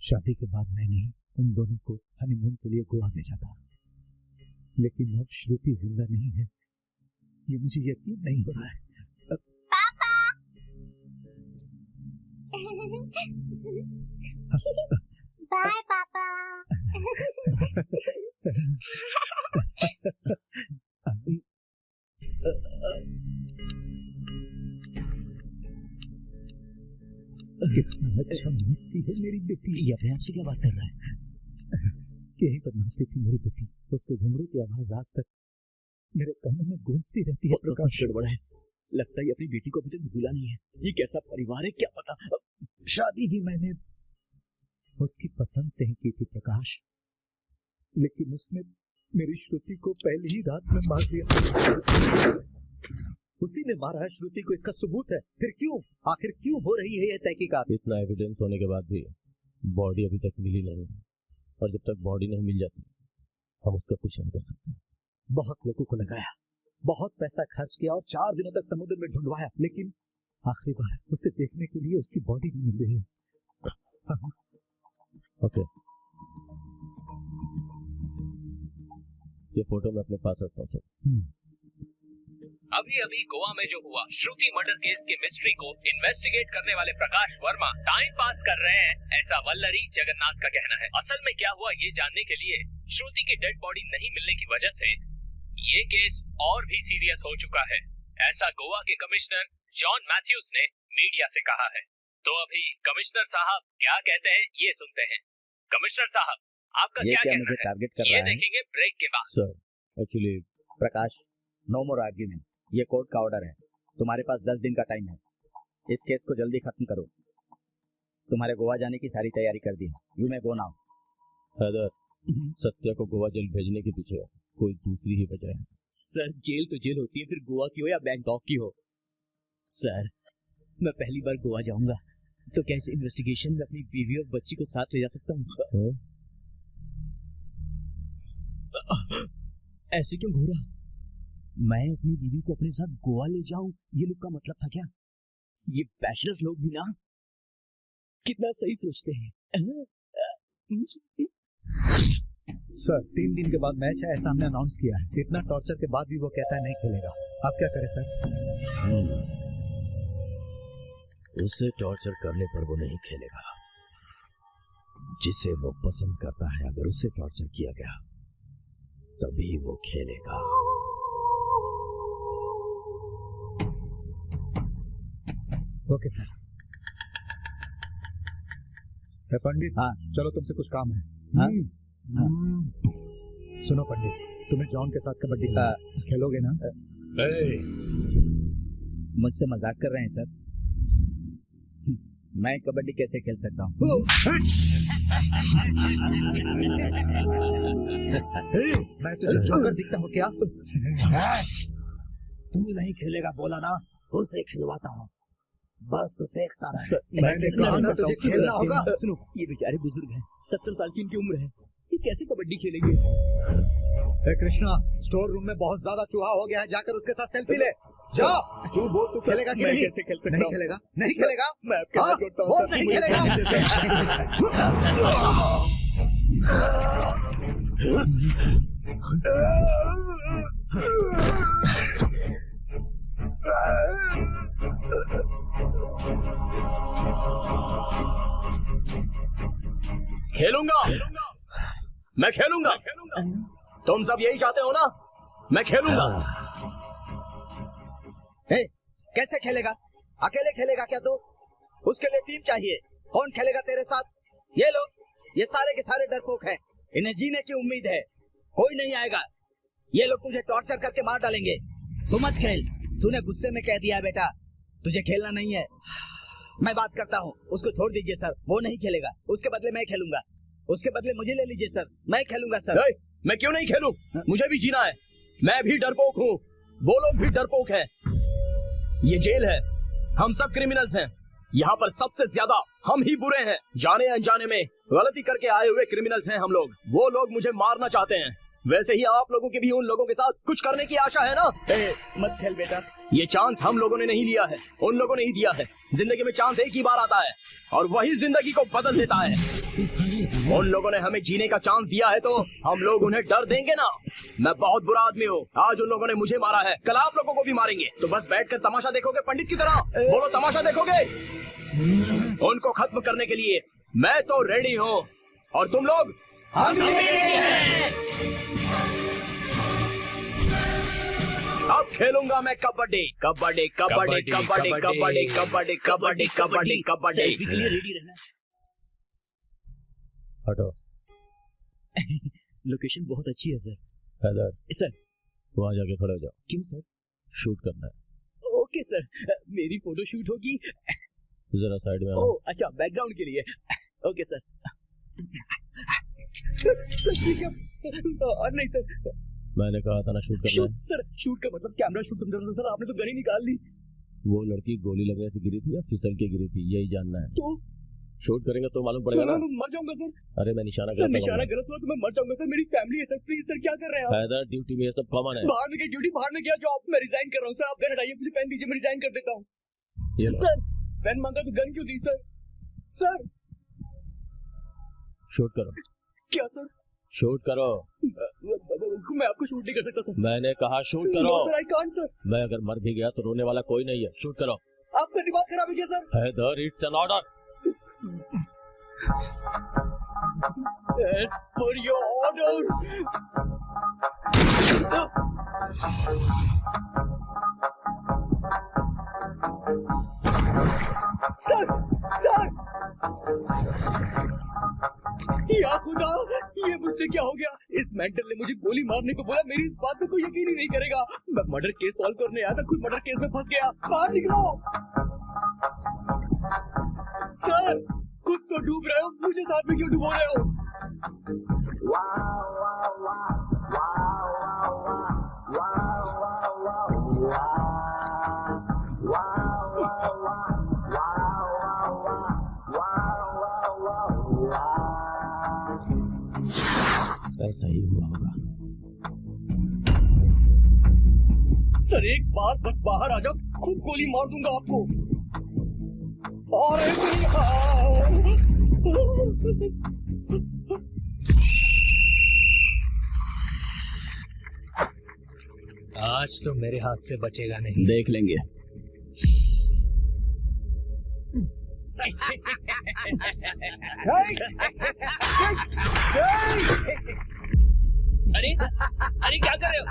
शादी के बाद मैंने उन दोनों को हनीमून के लिए गोवा भेजा था, लेकिन अब श्रुति जिंदा नहीं है, ये मुझे यकीन नहीं हो रहा है। बाय पापा। कितना अच्छा नाचती है मेरी बेटी। ये अपने आप से क्या बात कर रहा है? यहीं पर नाचती थी मेरी बेटी, उसके घुंघरू की आवाज आज तक मेरे कानों में गूंजती रहती है। प्रकाश गड़बड़ है, लगता है ये अपनी बेटी को अभी तक भूला नहीं है। ये कैसा परिवार है क्या पता। शादी भी मैंने उसकी पसंद से ही की थी प्रकाश, लेकिन उसने मेरी श्रुति को पहली ही रात में मार दिया। उसी ने मारा है श्रुति को, इसका सबूत है। फिर क्यों, आखिर क्यों हो रही है यह तहकीकात? इतना एविडेंस होने के बाद भी बॉडी अभी तक मिली नहीं, और जब तक बॉडी नहीं मिल जाती हम उसका कुछ नहीं कर सकते। बहुत लोगों को लगाया, बहुत पैसा खर्च किया और 4 दिनों तक समुद्र में ढूंढवाया, लेकिन आखिरी बार उसे देखने के लिए उसकी बॉडी नहीं मिल रही है। ओके, ये फोटो मैं अपने पास रखता हूँ सर। अभी अभी गोवा में जो हुआ श्रुति मर्डर केस की मिस्ट्री को इन्वेस्टिगेट करने वाले प्रकाश वर्मा टाइम पास कर रहे हैं, ऐसा वल्लरी जगन्नाथ का कहना है। असल में क्या हुआ ये जानने के लिए श्रुति की डेड बॉडी नहीं मिलने की वजह से ये केस और भी सीरियस हो चुका है, ऐसा गोवा के कमिश्नर जॉन मैथ्यूज ने मीडिया से कहा है। तो अभी कमिश्नर साहब क्या कहते हैं ये सुनते हैं। कमिश्नर साहब, आपका क्या कहना है? टारगेट कर ये रहा है? देखेंगे ब्रेक के बाद। सर एक्चुअली प्रकाश, नो मोर आर्ग्यूमेंट, ये कोर्ट का ऑर्डर है। तुम्हारे पास 10 दिन का टाइम है, इस केस को जल्दी खत्म करो। तुम्हारे गोवा जाने की सारी तैयारी कर दी है, you may go now. Haider, Satya को गोवा जेल भेजने के पीछे कोई दूसरी ही वजह है। सर जेल तो जेल होती है, फिर गोवा की हो या बैंकॉक की हो। सर मैं पहली बार गोवा जाऊंगा तो कैसे इन्वेस्टिगेशन में अपनी बीवी और बच्ची को साथ ले जा सकता हूँ? ऐसे क्यों घूरा? मैं अपनी बीवी को अपने साथ गोवा ले जाऊं, ये लोग का मतलब था क्या? ये बैचलर्स लोग भी ना कितना सही सोचते हैं। सर 3 दिन के बाद मैच है ऐसा हमने अनाउंस किया है। इतना टॉर्चर के बाद भी वो कहता है नहीं खेलेगा। आप क्या करें सर? उसे टॉर्चर करने पर वो नहीं खेलेगा। जिसे वो पसंद करता है अगर उसे टॉर्चर किया गया तभी वो खेलेगा। Okay sir. पंडित, हाँ चलो तुमसे कुछ काम है। हाँ? सुनो पंडित, तुम्हें जॉन के साथ कबड्डी खेलोगे ना? मुझसे मजाक कर रहे हैं सर? मैं कबड्डी कैसे खेल सकता हूँ? मैं तुझे जोकर दिखता हूँ क्या? तू नहीं खेलेगा बोला ना, उसे खिलवाता हूँ, बस तू देखता रहे। मैंने कहा ना तुझे खेलना होगा। सुनो, ये बेचारे बुजुर्ग हैं, 70 साल की इनकी उम्र है, ये कैसे कबड्डी खेलेंगे? कृष्णा, स्टोर रूम में बहुत ज्यादा चूहा हो गया है, जाकर उसके साथ सेल्फी ले। जा, तू बोल तू खेलेगा कि नहीं? कैसे खेल सकता नहीं हूं? खेलेगा? नहीं खेलेगा? मैं आपके हाथ जोड़ता हूं, वो सर, नहीं मुझे खेलेगा। खेलूंगा, मैं खेलूंगा। तुम सब यही चाहते हो ना? मैं खेलूंगा। कैसे खेलेगा? अकेले खेलेगा क्या तू? उसके लिए टीम चाहिए। कौन खेलेगा तेरे साथ? ये लोग, ये सारे के सारे डरपोक हैं। इन्हें जीने की उम्मीद है, कोई नहीं आएगा। ये लोग तुझे टॉर्चर करके मार डालेंगे। तू मत खेल, तूने गुस्से में कह दिया है बेटा, तुझे खेलना नहीं है। मैं बात करता हूँ, उसको छोड़ दीजिए सर, वो नहीं खेलेगा। उसके बदले मैं खेलूंगा। उसके बदले मुझे ले लीजिए सर, मैं खेलूंगा सर। मैं क्यों नहीं खेलूं? मुझे भी जीना है। मैं भी डरपोक हूँ, वो लोग भी डरपोक हैं। ये जेल है, हम सब क्रिमिनल्स हैं। यहाँ पर सबसे ज्यादा हम ही बुरे हैं। जाने अनजाने में गलती करके आए हुए क्रिमिनल्स हैं हम लोग। वो लोग मुझे मारना चाहते हैं। वैसे ही आप लोगों की भी उन लोगों के साथ कुछ करने की आशा है ना? मत खेल बेटा। ये चांस हम लोगों ने नहीं लिया है, उन लोगों ने ही दिया है। जिंदगी में चांस एक ही बार आता है और वही जिंदगी को बदल देता है। उन लोगों ने हमें जीने का चांस दिया है तो हम लोग उन्हें डर देंगे ना? मैं बहुत बुरा आदमी हूँ। आज उन लोगों ने मुझे मारा है, कल आप लोगों को भी मारेंगे। तो बस बैठकर तमाशा देखोगे पंडित की तरह? बोलो, तमाशा देखोगे? उनको खत्म करने के लिए मैं तो रेडी हूँ। और तुम लोग? हम भी रेडी हैं। अब खेलूंगा मैं कबड्डी, कबड्डी, कबड्डी, कबड्डी, कबड्डी, कबड्डी, कबड्डी, कबड्डी, कबड्डी। रेडी रहना। हटो। लोकेशन बहुत अच्छी है सर। हैदर, सर वहाँ जाके खड़े हो जाओ। क्यों सर? शूट करना है। ओके सर, मेरी फोटो शूट होगी। जरा साइड में आओ। ओह अच्छा, बैकग्राउंड के लिए। Okay sir. सर ठीक है। नहीं सर, मैंने कहा था ना शूट करना है। सर शूट का मतलब कैमरा शूट समझ रहा था सर, आपने तो गन ही निकाल ली। वो लड़की गोली लगने से गिरी थी या फिसल के गिरी थी, यही जानना है। तो शूट करेंगे तो मालूम पड़ेगा ना। मर जाऊंगा सर। अरे मैं निशाना सर निशाना गलत हुआ तो मैं मर जाऊंगा सर। मेरी फैमिली है सर, प्लीज सर क्या कर रहे हैं आप? हैदर, ड्यूटी में ये सब कॉमन है। बाहर में क्या ड्यूटी, बाहर में क्या जॉब? मैं रिजाइन कर रहा हूँ सर। आप गन हटाइए, मुझे पेन दीजिए, मैं रिजाइन कर देता हूँ। सर पेन मांगा तो गन क्यों दी सर? सर शूट करो। क्या सर? शूट करो। मैं आपको शूट नहीं कर सकता सर। मैंने कहा शूट करो। Sir I can't sir. मैं अगर मर भी गया तो रोने वाला कोई नहीं है। शूट करो। आपका दिमाग खराब है क्या sir? Haider, it's an order. As per your order. Sir, sir, या खुदा, ये मुझसे क्या हो गया? इस मेंटल ने मुझे गोली मारने को बोला। मेरी इस बात पे कोई यकीन ही नहीं करेगा। मैं मर्डर केस सॉल्व करने आया था, खुद मर्डर केस में फंस गया। बाहर निकलो। सर खुद तो डूब रहे हो, मुझे साथ में क्यों डुबो रहे हो? ऐसा ही हुआ होगा। सर एक बार बस बाहर आ जाओ, खुद गोली मार दूंगा आपको। और आज तो मेरे हाथ से बचेगा नहीं। देख लेंगे। अरे अरे क्या कर रहे हो?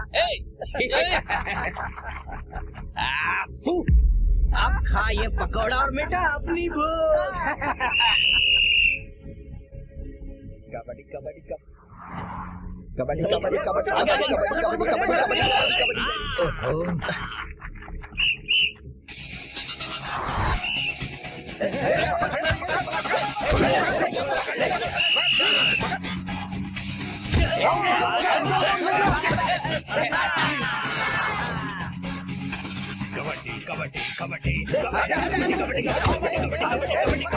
अब खा ये पकौड़ा और मिटा अपनी भूख। कबड्डी कबड्डी कबड्डी कबड्डी कबड्डी कबड्डी कबड्डी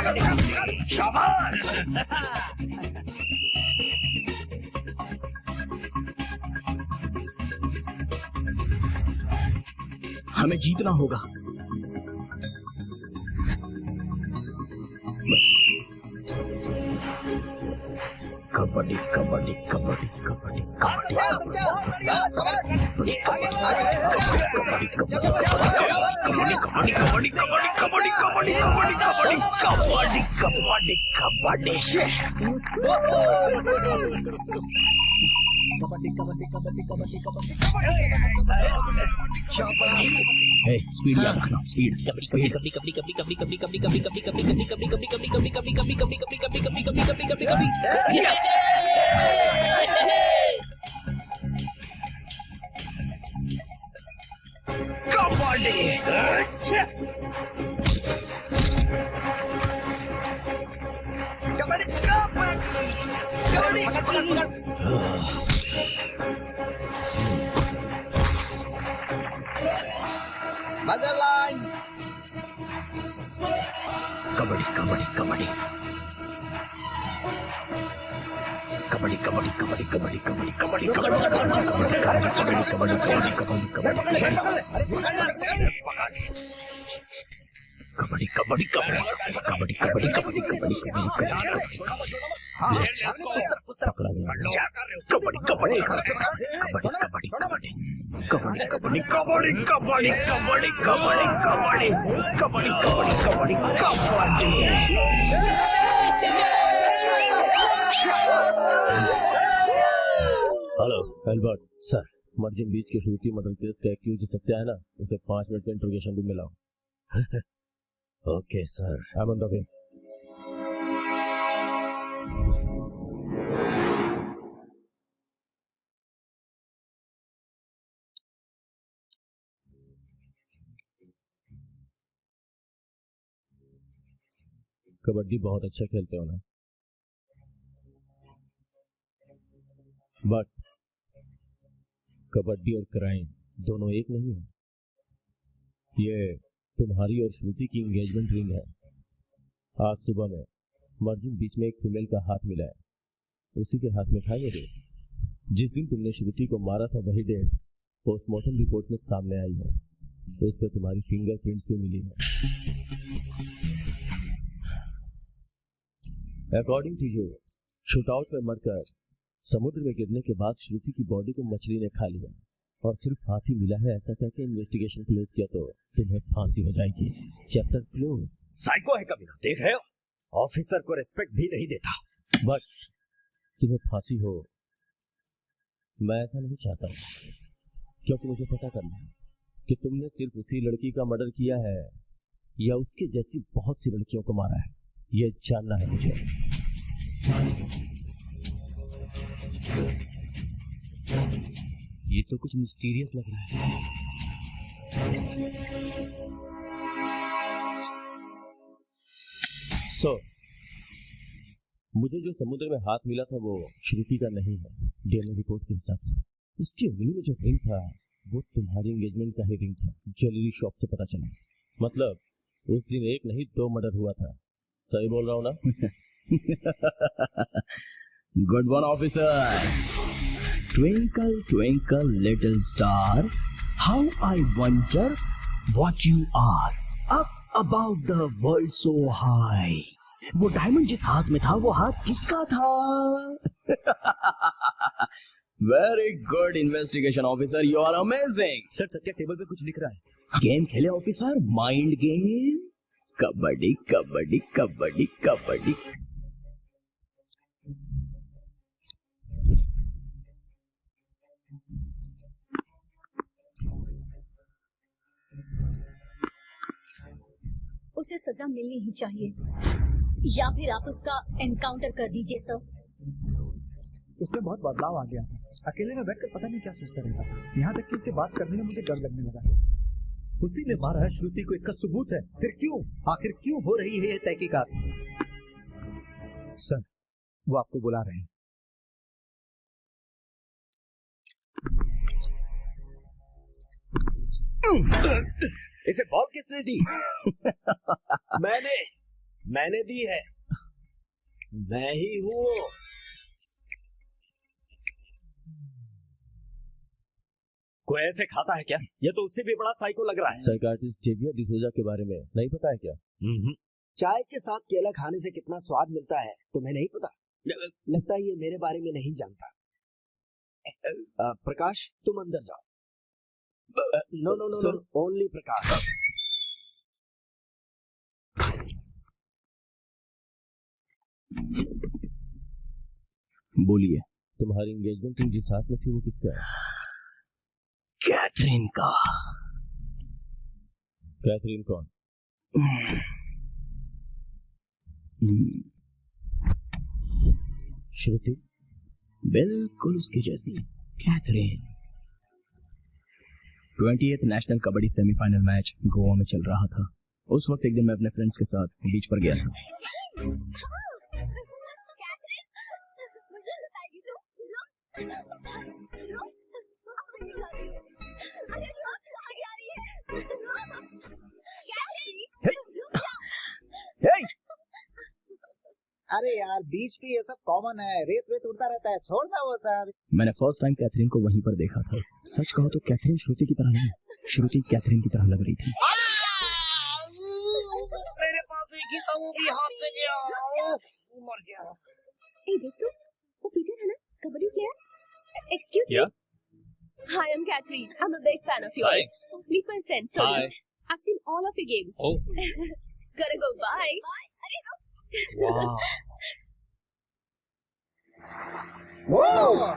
कबड्डी शाबाश। हमें जीतना होगा बस। कबड्डी कबड्डी कबड्डी कबड्डी कबड्डी स्पीड याद रखना, speed speed. Kabaddi kabaddi kabaddi kabaddi kabaddi kabaddi kabaddi kabaddi kabaddi kabaddi kabaddi kabaddi hello Albert sir, Morjim beach के श्रुति मर्डर केस का एक्यूज सत्या है ना, उसे 5 मिनट में इंट्रोगेशन रूम में लाओ। Okay sir. I am on the way. Kabaddi बहुत अच्छा खेलते हो ना, बट कबड्डी और क्राइम दोनों एक नहीं है। ये तुम्हारी और श्रुति की एंगेजमेंट रिंग है। आज सुबह में मर्जिन बीच में एक फीमेल का हाथ मिला है, उसी के हाथ में था ये डेट। जिस दिन तुमने श्रुति को मारा था वही डेट पोस्टमार्टम रिपोर्ट में सामने आई है, उस पर तुम्हारी फिंगरप्रिंट्स भी मिली है। अकॉर्डिंग टू यू, शूटआउट में मरकर समुद्र में गिरने के बाद श्रुति की बॉडी को मछली ने खा लिया और सिर्फ हाथ ही मिला है ऐसा कहकर इन्वेस्टिगेशन क्लोज किया तो तुम्हें फांसी हो जाएगी। Chapter close. साइको है कभी ना, देख रहे हो ऑफिसर को रिस्पेक्ट भी नहीं देता। बट तुम्हें फांसी हो, मैं ऐसा नहीं चाहता हूँ, क्योंकि मुझे पता करना है कि तुमने सिर्फ उसी लड़की का मर्डर किया है या उसके जैसी बहुत सी लड़कियों को मारा है, ये जानना है मुझे। ये तो कुछ मिस्टीरियस लग रहा है। मुझे जो समुद्र में हाथ मिला था वो श्रुति का नहीं है। डीएनए रिपोर्ट के हिसाब से उसकी उंगली में जो रिंग था वो तुम्हारी एंगेजमेंट का ही रिंग था, ज्वेलरी शॉप से पता चला। मतलब उस दिन एक नहीं 2 मर्डर हुआ था। सही बोल रहा हूँ ना? Good one officer. Twinkle, twinkle, little star, how I wonder what you are, up above the world so high. वो डायमंड जिस हाथ में था वो हाथ किसका था? Very good investigation officer, you are amazing. Sir Satya table पे कुछ लिख रहा है। गेम खेले officer, mind game. Kabaddi kabaddi kabaddi kabaddi. उसे सजा मिलनी ही चाहिए, या फिर आप उसका एनकाउंटर कर दीजिए सर। उसमें बहुत बदलाव आ गया सर। अकेले में बैठकर पता नहीं क्या सोचता रहता था, यहाँ तक कि उससे बात करने में मुझे डर लगने लगा। उसी ने मारा है श्रुति को, इसका सबूत है। फिर क्यों, आखिर क्यों हो रही है ये तहकीकात? सर वो आपको बुला रहे हैं। इसे बॉल किसने दी? मैंने दी है। मैं ही हूँ। कोई ऐसे खाता है क्या? ये तो उससे भी बड़ा साइको लग रहा है। साइकाट्रिस्ट जेवियर डिसोजा के बारे में नहीं पता है क्या? चाय के साथ केला खाने से कितना स्वाद मिलता है तुम्हें नहीं पता? लगता है ये मेरे बारे में नहीं जानता। प्रकाश तुम अंदर जाओ। No no no no, only Prakash. बोलिए। तुम्हारी एंगेजमेंट रिंग जिस हाथ में थी वो किसका है? कैथरीन का। कैथरीन कौन? श्रुति, बिल्कुल उसकी जैसी Catherine. 20th national kabaddi semifinal match Goa में चल रहा था। उस वक्त एक दिन मैं अपने फ्रेंड्स के साथ बीच पर गया था। अरे यार बीच पे ये सब कॉमन है, रेत वेत उड़ता रहता है, छोड़ना वो सब। मैंने फर्स्ट टाइम कैथरीन को वहीं पर देखा था। सच कहो तो कैथरीन श्रुति की तरह नहीं, श्रुति कैथरीन की तरह लग रही थी। मेरे पास एक ही था, वो भी हाथ से गया, मर गया। ए देख तो, वो पीटर है ना, kabaddi player. Excuse me. Hi, I'm Catherine. I'm a big fan of yours. Meet my friend Sonia. I've seen all of your games. Oh. Gotta go. Bye. वाह।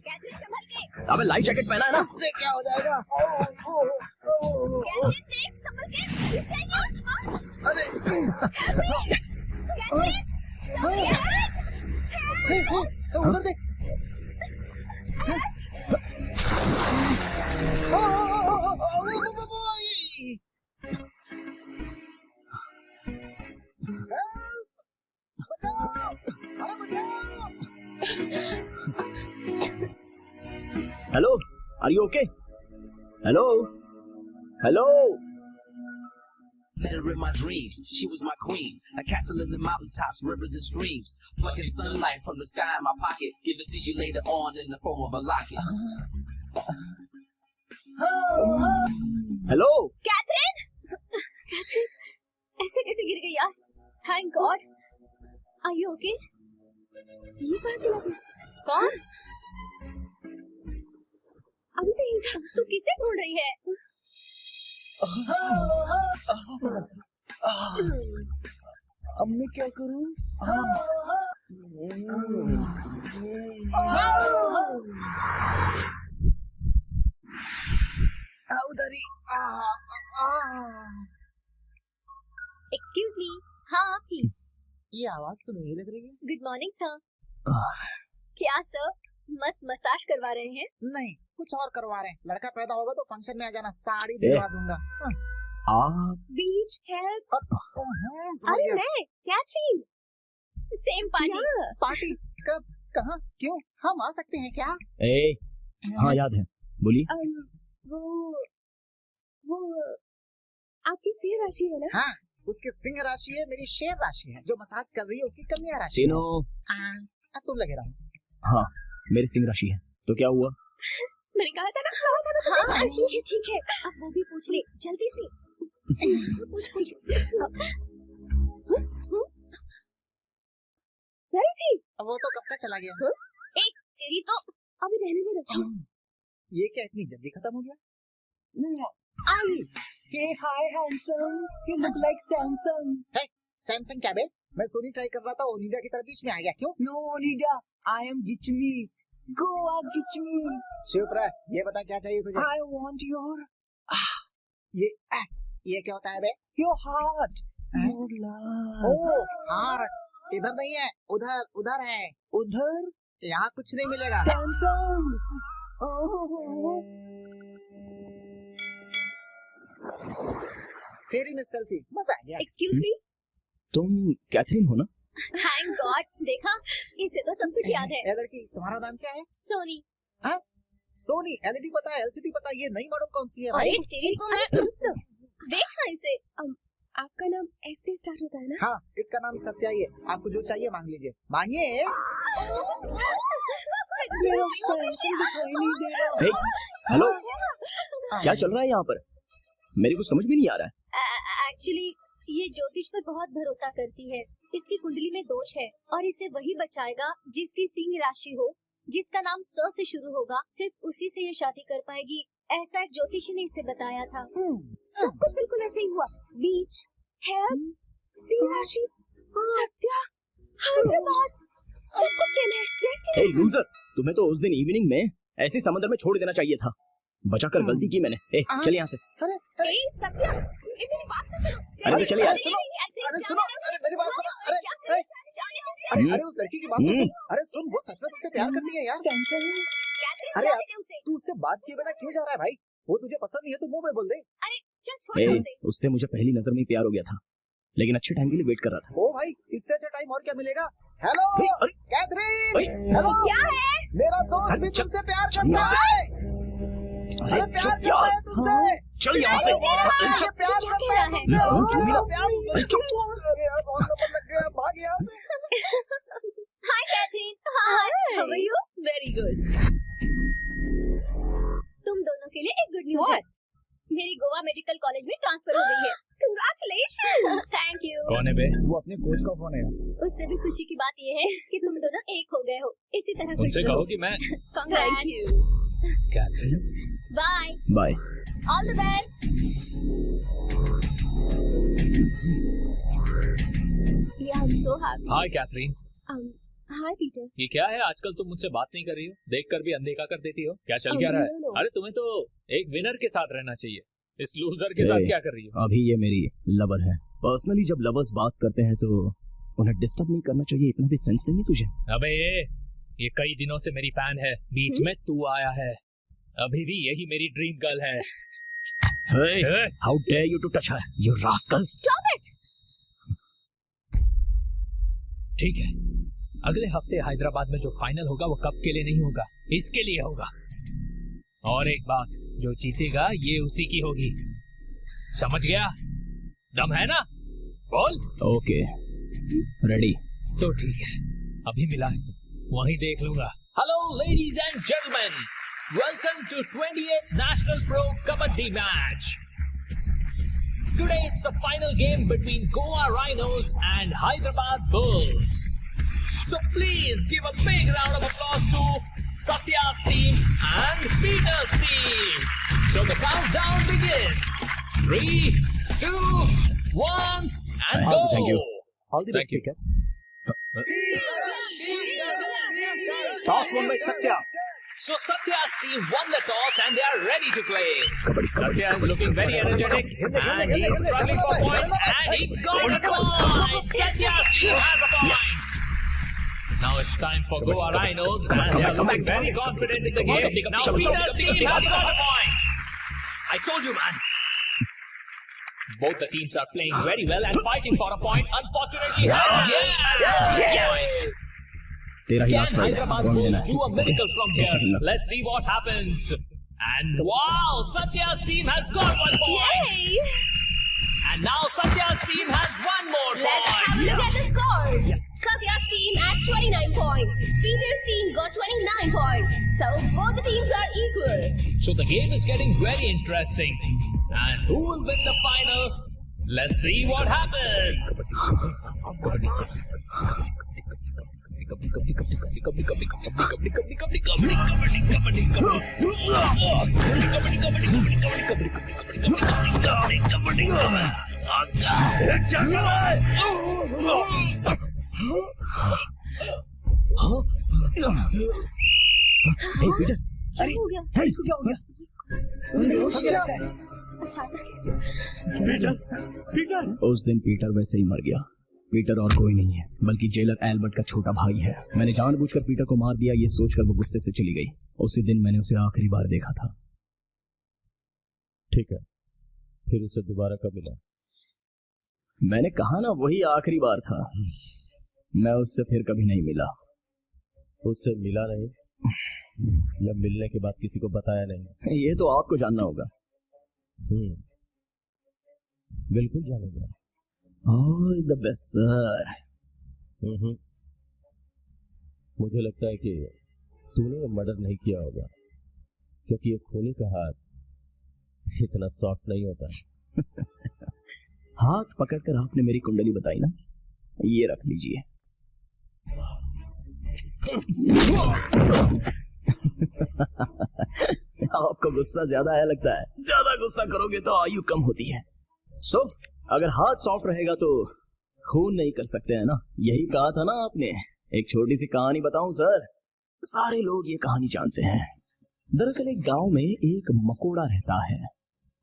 कैथरीन संभल के। अबे लाइफ जैकेट पहना है ना? उससे क्या हो जाएगा? कैथरीन देख, संभल के। अरे उधर देख। Hello, are you okay? Hello hello. Met her in my dreams, she was my queen. A castle in the mountaintops, rivers and streams. Plucking sunlight from the sky in my pocket. Give it to you later on in the form of a locket. Hello Catherine, Catherine, ऐसे कैसे गिर गई यार? Thank God. Are you okay? ये कहाँ चला गया? कौन? अभी तो यही था। तू किसे ढूंढ रही है? अब मैं क्या करूं? उधर ही। Excuse me. हाँ आपकी। ये आवाज सुनी लग रही है। Good morning sir. क्या सर, मस्त मसाज करवा रहे हैं? नहीं, कुछ और करवा रहे हैं। लड़का पैदा होगा तो फंक्शन में आ जाना, साड़ी दिलवा दूंगा। आप बीच हेल्प। समझ अरे गया। मैं कैथरीन। Same party. पार्टी कब, कहाँ, क्यों? हम आ सकते हैं क्या? ए, हाँ याद है, बोलिए। वो आपकी सिंह राशि है ना? हाँ, उसकी सिंह राशि है, मेरी शेर राशि है। जो मसाज कर रही है उसकी कन्या राशि। सीनो। तुम लगे रहो। हाँ, मेरी सिंह राशि है। तो क्या हुआ? मैंने कहा था ना। हाँ ठीक है। अब वो भी पूछ ले जल्दी से। Where is he? वो तो कब का चला गया। एक तेरी तो अभी रहने दे रखो। ये क्या इतनी जल्दी खत्म हो गया? आई Hey, hi, handsome. You look like Samsung. Samsung क्या बे? मैं सोनी ट्राई कर रहा था, ओनिडा की तरफ बीच में आ गया। क्यों? No, Onida. I am Gichmi. Go out, Gichmi. चुप रह। ये बता क्या चाहिए तुझे? I want your ये क्या होता है बे? your heart. Your love. Oh heart. इधर नहीं है, उधर उधर है। उधर यहाँ कुछ नहीं मिलेगा। Samsung. Oh. फेरी में सेल्फी, मजा आ गया। Excuse me. तुम कैथरीन हो ना? थैंक गॉड, देखा इसे तो सब कुछ याद है। ए लड़की, तुम्हारा नाम क्या है? सोनी। हाँ? सोनी, एलईडी पता है, एलसीडी पता है, ये नई मॉडल कौन सी है भाई? अरे तेरी तो मैं देखना इसे। आपका नाम ऐसे स्टार्ट होता है ना? हाँ, इसका नाम सत्या ही है। आपको जो चाहिए मांग लीजिए। मांगिए। मेरा Samsung दिखाई नहीं दे रहा। हे, हेलो, क्या चल रहा है यहाँ पर? मेरे को समझ भी नहीं आ रहा है। एक्चुअली ये ज्योतिष पर बहुत भरोसा करती है। इसकी कुंडली में दोष है और इसे वही बचाएगा जिसकी सिंह राशि हो, जिसका नाम स से शुरू होगा। सिर्फ उसी से ये शादी कर पाएगी, ऐसा एक ज्योतिषी ने इसे बताया था। सब कुछ बिल्कुल ऐसे ही हुआ। बीच, हेयर, सिंह राशि, सत्या, हैदराबाद, सब कुछ सेम है। हे लूजर, तुम्हें तो उस दिन इवनिंग में ऐसे समंदर में छोड़ देना चाहिए था। बचाकर गलती की मैंने। चल यहाँ से। ए सत्या, ये मेरी बात तो सुनो। अरे तो चलिए। अरे सुनो, अरे मेरी बात सुनो। अरे उस लड़की की बात तो सुन। अरे सुन, वो सच में तुझसे प्यार करती है यार। अरे तू उससे बात किए बिना क्यों जा रहा है भाई? वो तुझे पसंद नहीं है तो मुंह में बोल दे। अरे चल छोड़ उसे। उससे मुझे पहली नजर में प्यार हो गया था, लेकिन अच्छे टाइम के लिए वेट कर रहा था। ओ भाई, इससे अच्छा टाइम और क्या मिलेगा? Hello Catherine. हेलो, क्या है? मेरा दोस्त भी तुमसे प्यार करता है। अरे प्यार करता है तुमसे। चल यहाँ से। प्यार करता है तुमसे। अरे यार बहुत नंबर लग गया, भाग यहाँ से। Hi Catherine. Hi, how are you? Very good. तुम दोनों के लिए एक गुड न्यूज़ है। मेरी गोवा मेडिकल कॉलेज में ट्रांसफर हो गई है। Congratulations. Thank you. कौन है बे? वो अपने कोच का फोन है। उससे भी खुशी की बात ये है कि तुम दोनों एक हो गए हो। इसी तरह उनसे खुश कहो कि मैं Congrats. Catherine. Bye. Bye. All the best. Yeah, I'm so happy. Hi Catherine. Hi Peter. ये क्या है, आजकल तुम मुझसे बात नहीं कर रही हो, देखकर भी अनदेखा कर देती हो। क्या चल क्या रहा है? no. अरे तुम्हें तो एक विनर के साथ रहना चाहिए, इस लूजर के साथ क्या कर रही हो? अभी ये मेरी लवर है। पर्सनली जब लवर्स बात करते हैं तो उन्हें डिस्टर्ब नहीं करना चाहिए, इतना भी सेंस नहीं है तुझे? अबे ये कई दिनों से मेरी फैन है, बीच में तू आया है। अभी भी यही मेरी ड्रीम गर्ल है। Hey, how dare you to touch her, you rascal! Stop it. ठीक है, अगले हफ्ते हैदराबाद में जो फाइनल होगा वो कप के लिए नहीं होगा, इसके लिए होगा। और एक बात, जो जीतेगा ये उसी की होगी, समझ गया? दम है ना? बोल। Okay, ready. तो ठीक है, अभी मिला है तो वहीं देख लूंगा। Hello ladies and gentleman, welcome to 28th national pro kabaddi match. Today it's a final game between Goa Rhinos and Hyderabad Bulls. So please give a big round of applause to Satya's team and Peter's team. So the countdown begins. 3, 2, 1, and go. Thank you. All the best, Thank you. Toss won by Satya. So Satya's team won the toss and they are ready to play. Kabaddi, Satya is looking very energetic and he is struggling for points and he got a point. Satya's team has a point. Yes. Now it's time for Goa Rhinos and they are looking very confident in the game. Now Peter's team has got a point. I told you, man. Both the teams are playing very well and fighting for a point. Unfortunately, yes. तेरा ही Can last ride है, Hyderabad कौन लेना Bulls do a है? miracle from एक second here? लग। Let's see what happens. And wow, Satya's team has got 1 point. Yay. And now Satya's team has 1 more Let's have point. a look at the scores. Yes. Satya's team at 29 points. Peter's team got 29 points. So both the teams are equal. So the game is getting very interesting. And who will win the final? Let's see what happens. Peter, अरे हो गया? इसको क्या हो गया? अचानक कैसे? Peter. उस दिन पीटर वैसे ही मर गया। पीटर और कोई नहीं है बल्कि जेलर एल्बर्ट का छोटा भाई है। मैंने जानबूझकर पीटर को मार दिया ये सोचकर वो गुस्से से चली गई। उसी दिन मैंने उसे आखिरी बार देखा था। ठीक है, फिर उसे दोबारा कब मिला? मैंने कहा ना वही आखिरी बार था। मैं उससे फिर कभी नहीं मिला। उससे मिला नहीं या मिलने के बाद किसी को बताया नहीं? ये तो आपको जानना होगा। बिल्कुल जानूंगा। All the best sir. मुझे लगता है कि तूने ये मर्डर नहीं किया होगा क्योंकि ये खूनी का हाथ इतना सॉफ्ट नहीं होता। हाथ पकड़कर आपने मेरी कुंडली बताई ना, ये रख लीजिए। आपको गुस्सा ज्यादा आया लगता है। ज्यादा गुस्सा करोगे तो आयु कम होती है। अगर हाथ सॉफ्ट रहेगा तो खून नहीं कर सकते हैं ना, यही कहा था ना आपने। एक छोटी सी कहानी बताऊं सर? सारे लोग ये कहानी जानते हैं। दरअसल एक गांव में एक मकोड़ा रहता है।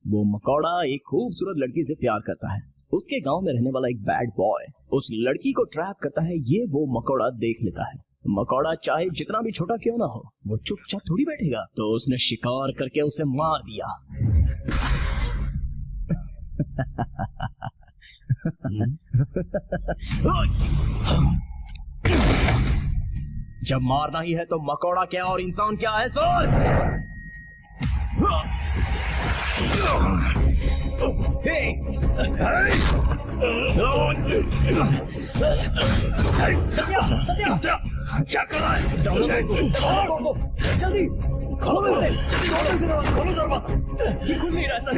वो मकोड़ा एक खूबसूरत लड़की से प्यार करता है। उसके गांव में रहने वाला एक बैड बॉय उस लड़की को ट्रैप करता है। ये वो मकोड़ा देख लेता है। मकोड़ा चाहे जितना भी छोटा क्यों ना हो, वो चुपचाप थोड़ी बैठेगा। तो उसने शिकार करके उसे मार दिया। जब मारना ही है तो मकोड़ा क्या और इंसान क्या है सर? सत्या क्या कर रहा है? जल्दी खोलो इसे, खोलो दरवाजा। ये खुल नहीं रहा सर।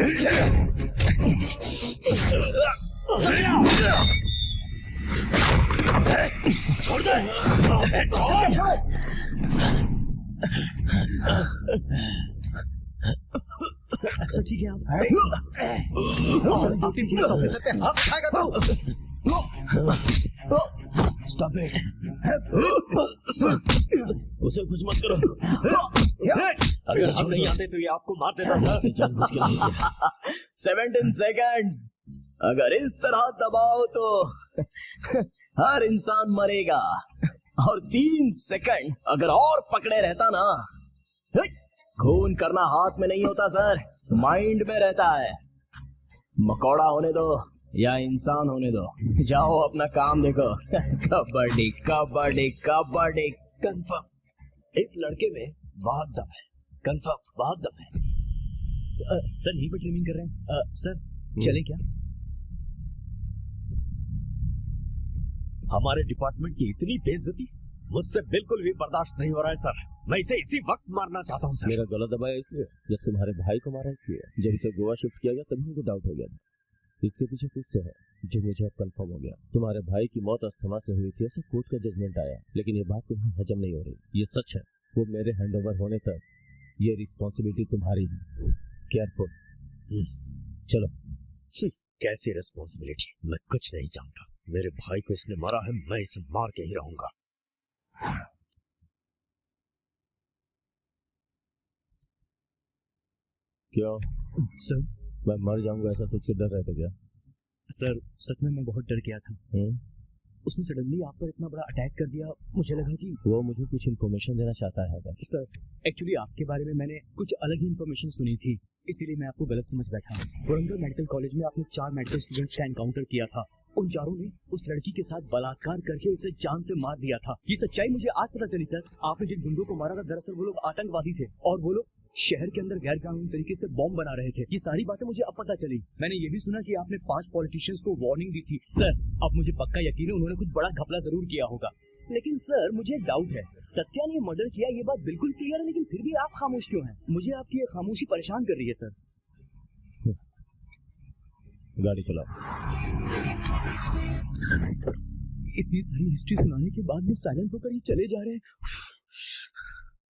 छोड़ दे। अच्छा ठीक है आप ऑफिसर पे हाथ उठाएगा तो स्टॉप इट। उसे कुछ मत करो। अगर हम नहीं आते तो ये आपको मार देता सर। 17 सेकंड्स। अगर इस तरह दबाओ तो हर इंसान मरेगा। और 3 सेकंड अगर और पकड़े रहता ना, खून करना हाथ में नहीं होता सर, माइंड में रहता है। मकोड़ा होने दो या इंसान होने दो, जाओ अपना काम देखो। कबड्डी कबड्डी कबड्डी। कंफर्म इस लड़के में बहुत दम है। कंफर्म बहुत दम है। सर यहीं पर ट्रिमिंग कर रहे हैं। सर चले क्या? हमारे डिपार्टमेंट की इतनी बेइज्जती मुझसे बिल्कुल भी बर्दाश्त नहीं हो रहा है सर। मैं इसे इसी वक्त मारना चाहता हूँ सर। मेरा गला दबाया इसलिए, जब तुम्हारे भाई को मारा इसलिए। जब इसे गोवा शिफ्ट किया गया तभी मुझे डाउट हो गया था। इसके पीछे कुछ तो है जो मुझे अब कंफर्म हो गया। तुम्हारे भाई की मौत अस्थमा से हुई थी, ऐसा कोर्ट का जजमेंट आया, लेकिन ये बात तुम्हें हजम नहीं हो रही। ये सच है। वो मेरे हैंडओवर होने तक ये रिस्पॉन्सिबिलिटी तुम्हारी है। केयरफुल। चलो। कैसी रिस्पॉन्सिबिलिटी? मैं कुछ नहीं जानता। मेरे भाई को इसने मारा है, मैं इसे मार के ही रहूंगा। क्यों सर? मैं मर जाऊंगा ऐसा सोच के डर रहे थे क्या? सर सच में मैं बहुत डर गया था। उसने सडनली आप पर इतना बड़ा अटैक कर दिया, मुझे लगा कि वो मुझे कुछ इन्फॉर्मेशन देना चाहता है। सर एक्चुअली आपके बारे में मैंने कुछ अलग ही इन्फॉर्मेशन सुनी थी, इसीलिए मैं आपको गलत समझ बैठा हूँ। वरंगल मेडिकल कॉलेज में आपने 4 मेडिकल स्टूडेंट्स का एनकाउंटर किया था। उन चारों ने उस लड़की के साथ बलात्कार करके उसे जान से मार दिया था। ये सच्चाई मुझे आज पता चली सर। आपने जिन गुंडों को मारा था दरअसल वो लोग आतंकवादी थे और वो लोग शहर के अंदर गैर कानूनी तरीके से बॉम्ब बना रहे थे। ये सारी बातें मुझे अब पता चली। मैंने ये भी सुना कि आपने 5 पॉलिटिशियंस को वार्निंग दी थी। सर अब मुझे पक्का यकीन है उन्होंने कुछ बड़ा घपला जरूर किया होगा। लेकिन सर मुझे एक डाउट है, सत्या ने मर्डर किया ये बात बिल्कुल क्लियर है, लेकिन फिर भी आप खामोश क्यों हैं? मुझे आपकी ये खामोशी परेशान कर रही है सर। गाड़ी चलाओ। इतनी सारी हिस्ट्री सुनाने के बाद भी साइलेंट होकर ही चले जा रहे हैं।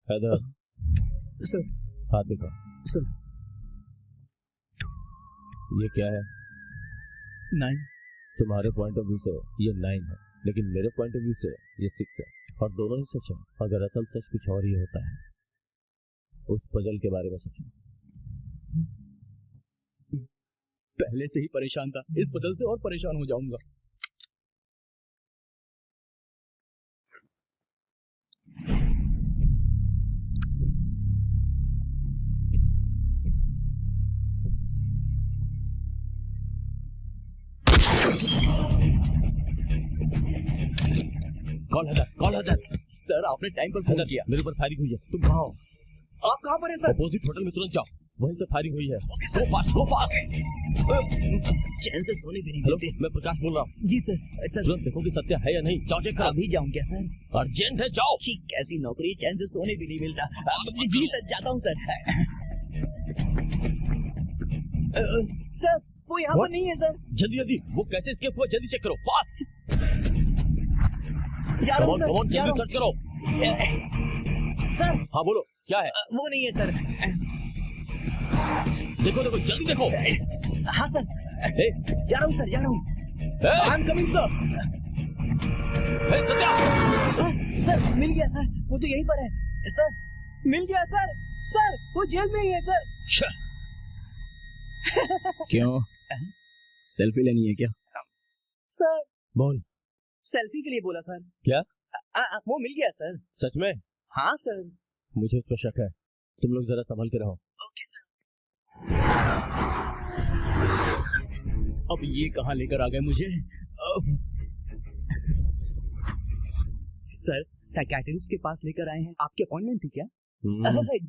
हैदर सर। हाथ दिखा। सर। ये क्या है? 9। तुम्हारे पॉइंट ऑफ व्यू से ये 9 है, लेकिन मेरे पॉइंट ऑफ व्यू से ये 6 है, और दोनों ही सच है। अगर असल सच कुछ और ही होता है, उस पजल के बारे में सोचो। पहले से ही परेशान था, इस पजल से और परेशान हो जाऊंगा। कौन है? सर आपने टाइम पर फोन किया। मेरे ऊपर फायरिंग हुई है, तुम कहाँ हो? आप कहाँ पर हैं सर? अपोजिट होटल में तुरंत जाओ, वहीं से फायरिंग हुई है। गो फास्ट। चैन से सोने भी नहीं हेलो, मिलते। मैं प्रकाश बोल रहा हूँ। जी सर। सर तुरंत देखो कि सत्या है या नहीं, जाओ चेक करो। अभी जाऊँ क्या सर? अर्जेंट है, जाओ। ठीक, कैसी नौकरी, चैन से सोने भी नहीं मिलता। जी सर, जाता हूँ सर। सर वो यहाँ पर नहीं है सर। जल्दी, वो कैसे एस्केप हुआ, जल्दी चेक करो, फास्ट। जा रहा हूँ सर, जा रहा हूँ। सर्च करो। सर। हाँ बोलो, क्या है? वो नहीं है सर। देखो, जल्दी देखो। हाँ सर, जा रहा हूँ सर, जा रहा हूँ। I am coming sir. Sir मिल गया सर, वो तो यहीं पर है। सर मिल गया सर, वो जेल में ही है सर। क्यों, सेल्फी लेनी है क्या? सर बोल। सेल्फी के लिए बोला सर। क्या? वो मिल गया सर। सच में? हाँ सर। मुझे उस पर शक है, तुम लोग जरा संभल के रहो। Okay sir. अब ये कहाँ लेकर आ गए मुझे? सर साइकियाट्रिस्ट के पास लेकर आए हैं, आपकी अपॉइंटमेंट थी क्या?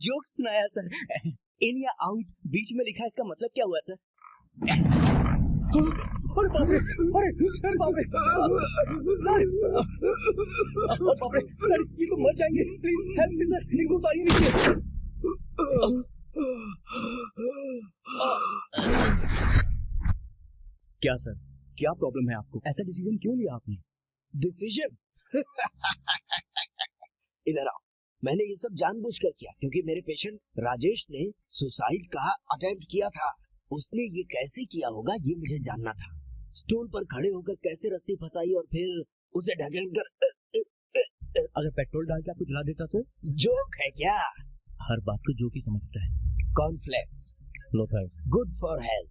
जोक्स सुनाया सर। इन या आउट बीच में लिखा, इसका मतलब क्या हुआ सर? अरे बाप रे, अरे बाप रे सर, अरे बाप रे सर, ये तो मर जाएंगे। प्लीज हेल्प मी सर, इनको उतारिए नीचे। क्या सर, क्या प्रॉब्लम है आपको? ऐसा डिसीजन क्यों लिया आपने? डिसीजन? इधर आओ। मैंने ये सब जानबूझकर किया क्योंकि मेरे पेशेंट राजेश ने सुसाइड का अटेम्प्ट किया था। उसने ये कैसे किया होगा ये मुझे जानना था। स्टूल पर खड़े होकर कैसे रस्सी फंसाई और फिर उसे ढकेलकर अगर पेट्रोल डाल के आपको जला देता तो? जोक है क्या? हर बात को जोक ही समझता है। Cornflakes no thanks, good for health.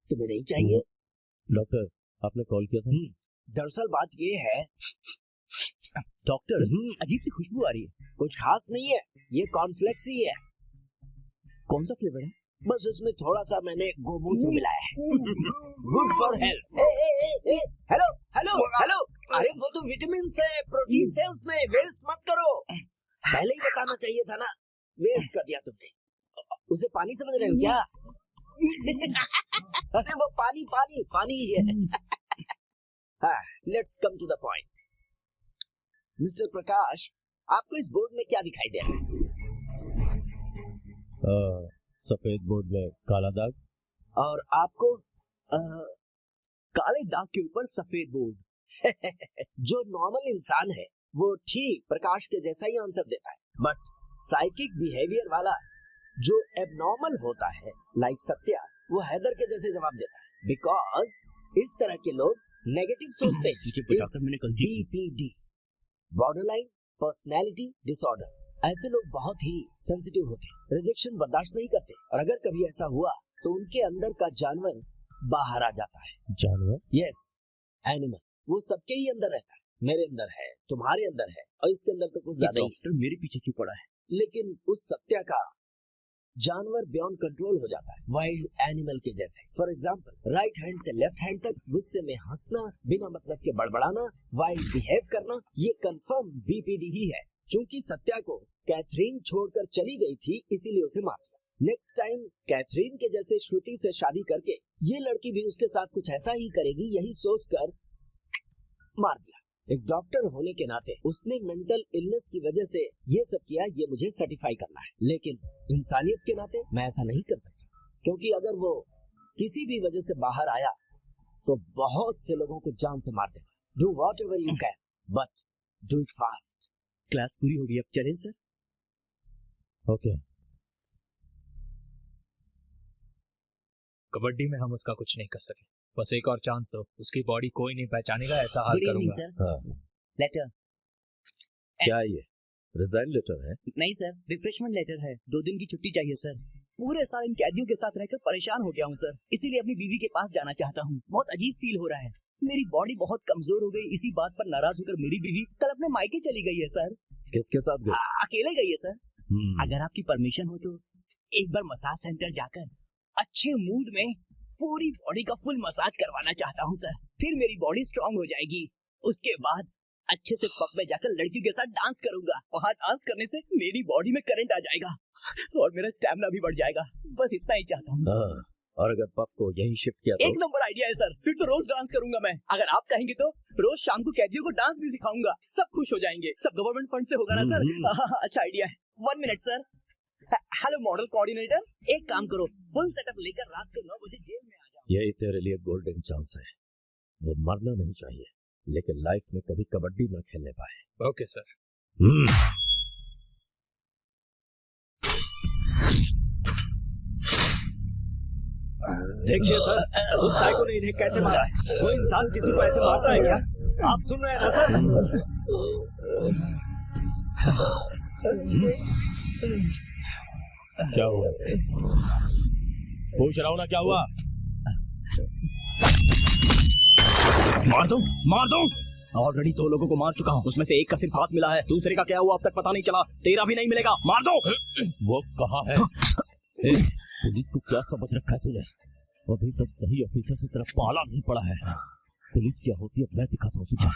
तुम्हें नहीं चाहिए? डॉक्टर आपने कॉल किया था? दरअसल बात ये है डॉक्टर, अजीब सी खुशबू आ रही है। कुछ खास नहीं है, ये कॉर्नफ्लेक्स ही है। कौन सा फ्लेवर है? बस इसमें थोड़ा सा मैंने गोमूत्र मिलाया है। Good for health. Hello hello hello, अरे वो तो विटामिन से प्रोटीन से, उसमें वेस्ट मत करो। पहले ही बताना चाहिए था ना, वेस्ट कर दिया तुमने। उसे पानी समझ रहे हो क्या? अरे वो पानी पानी पानी ही है। हाँ, let's come to the point. Mister Prakash, आपको इस बोर्ड में क्या दिखाई दे रहा है? सफेद बोर्ड में काला दाग। और आपको? काले दाग के ऊपर सफेद बोर्ड। जो नॉर्मल इंसान है वो ठीक प्रकाश के जैसा ही आंसर देता है, बट साइकिक बिहेवियर वाला जो एबनॉर्मल होता है लाइक सत्या, वो हैदर के जैसे जवाब देता है। बिकॉज इस तरह के लोग नेगेटिव सोचते हैं। BPD, borderline personality disorder. ऐसे लोग बहुत ही सेंसिटिव होते हैं, रिजेक्शन बर्दाश्त नहीं करते, और अगर कभी ऐसा हुआ तो उनके अंदर का जानवर बाहर आ जाता है। जानवर? Yes, animal. वो सबके ही अंदर रहता है, मेरे अंदर है, तुम्हारे अंदर है, और इसके अंदर तो कुछ ज्यादा ही। डॉक्टर मेरे पीछे क्यों पड़ा है? लेकिन उस सत्या का जानवर बियॉन्ड कंट्रोल हो जाता है, वाइल्ड एनिमल के जैसे। फॉर एग्जाम्पल, राइट हैंड से लेफ्ट हैंड तक गुस्से में हंसना, बिना मतलब के बड़बड़ाना, वाइल्ड बिहेव करना, ये कंफर्म BPD ही है। चूंकि सत्या को कैथरीन छोड़कर चली गई थी, इसीलिए उसे मार दिया। नेक्स्ट टाइम कैथरीन के जैसे श्रुति से शादी करके ये लड़की भी उसके साथ कुछ ऐसा ही करेगी, यही सोचकर मार दिया। एक डॉक्टर होने के नाते उसने मेंटल इलनेस की वजह से ये सब किया, ये मुझे सर्टिफाई करना है। लेकिन इंसानियत के नाते मैं ऐसा नहीं कर सकता, क्योंकि अगर वो किसी भी वजह से बाहर आया तो बहुत से लोगों को जान से मार देगा। Do whatever you can, but do it fast. Class पूरी होगी, अब चलें सर? ओके। कबड्डी में हम उसका कुछ नहीं कर सके, बस एक और चांस दो, उसकी बॉडी कोई नहीं पहचानेगा, ऐसा हाल करूंगा। हाँ। लेटर। क्या ये रिजाइन लेटर है? नहीं सर, रिफ्रेशमेंट लेटर है। 2 दिन की छुट्टी चाहिए सर। पूरे साल इन कैदियों के साथ रहकर परेशान हो गया हूँ सर, इसीलिए अपनी बीवी के पास जाना चाहता हूँ। बहुत अजीब फील हो रहा है, मेरी बॉडी बहुत कमजोर हो गई। इसी बात पर नाराज होकर मेरी बीवी कल अपने मायके चली गई है सर। किसके साथ गई? अकेले गई है सर। अगर आपकी परमिशन हो तो एक बार मसाज सेंटर जाकर अच्छे मूड में पूरी बॉडी का फुल मसाज करवाना चाहता हूँ सर। फिर मेरी बॉडी स्ट्रांग हो जाएगी। उसके बाद अच्छे से पब में जाकर लड़कियों के साथ डांस करूंगा। वहाँ डांस करने से मेरी बॉडी में करंट आ जाएगा और मेरा स्टैमिना भी बढ़ जाएगा। बस इतना ही चाहता हूँ। और अगर पब को यही शिफ्ट किया तो? एक नंबर आइडिया है सर, फिर तो रोज डांस करूंगा मैं। अगर आप कहेंगे तो रोज शाम को कैदियों को डांस भी सिखाऊंगा, सब खुश हो जाएंगे। सब गवर्नमेंट फंड से होगा ना सर? अच्छा आइडिया है। 1 minute sir. Hello model coordinator, एक काम करो, फुल सेटअप लेकर रात के 9 बजे जेल में आ जाओ। यही तेरे लिए गोल्डन चांस है। वो मरना नहीं चाहिए, लेकिन लाइफ में कभी कबड्डी न खेलने पाए। Okay sir. देखिए सर, उस साइको ने इन्हें कैसे मारा है। कोई इंसान किसी को ऐसे मारता है क्या? आप सुन रहे हैं ना सर? क्या हुआ? पूछ रहा हूँ ना, क्या हुआ? मार दूं? मार दूं? ऑलरेडी 2 लोगों को मार चुका हूँ, उसमें से एक का सिर्फ हाथ मिला है, दूसरे का क्या हुआ अब तक पता नहीं चला। तेरा भी नहीं मिलेगा, मार दो। वो कहाँ है? पुलिस को क्या समझ रखा है तूने? अभी तक सही ऑफिसर की तरफ पाला नहीं पड़ा है। पुलिस क्या होती है मैं दिखाता हूँ तुझे।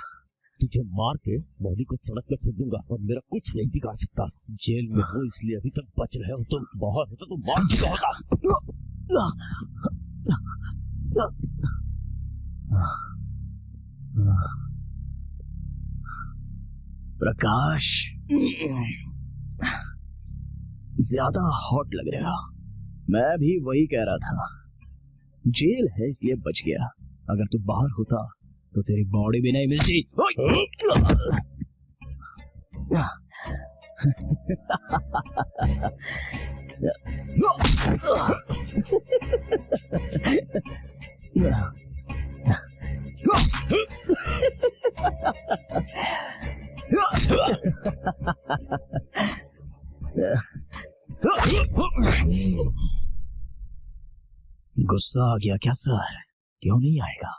तुझे मार के बॉडी को सड़क पे फेंक दूंगा और मेरा कुछ नहीं बिगाड़ सकता। जेल में हो इसलिए अभी तक बच रहे हो, तुम बाहर होता तो मार चुका होता। प्रकाश, ज्यादा हॉट लग रहा। मैं भी वही कह रहा था, जेल है इसलिए बच गया। अगर तू बाहर होता तो तेरी बॉडी भी नहीं मिलती। गुस्सा आ गया क्या सर? क्यों नहीं आएगा?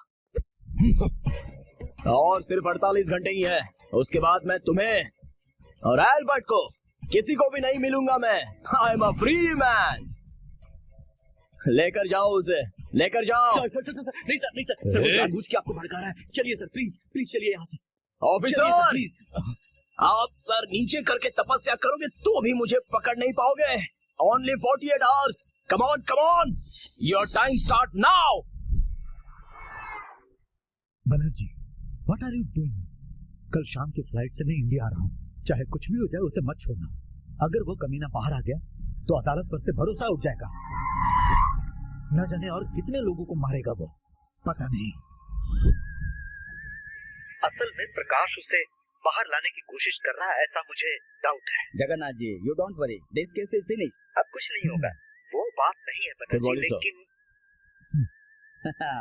और सिर्फ 48 घंटे ही है, उसके बाद मैं तुम्हें और एल्बर्ट को किसी को भी नहीं मिलूंगा। मैं I am a free man. लेकर जाओ उसे, लेकर जाओ। सर सर सर सर नहीं सर नहीं सर सर, वो जानबूझ के आपको भड़का रहा है। चलिए सर प्लीज प्लीज चलिए यहाँ से। ऑफिसर प्लीज, आप सर नीचे करके तपस्या करोगे तो भी मुझे पकड़ नहीं पाओगे। Only 48 hours. Come on, come on. Your time starts now. Banerjee, what are you doing? कल शाम की फ्लाइट से मैं इंडिया आ रहा हूँ। चाहे कुछ भी हो जाए उसे मत छोड़ना। अगर वो कमीना बाहर आ गया तो अदालत पर से भरोसा उठ जाएगा। न जाने और कितने लोगों को मारेगा वो, पता नहीं। असल में प्रकाश उसे बाहर लाने की कोशिश कर रहा है, ऐसा मुझे डाउट है। Jagannath ji, you don't worry, this case is finish. अब कुछ नहीं होगा, वो बात नहीं है बनर्जी, लेकिन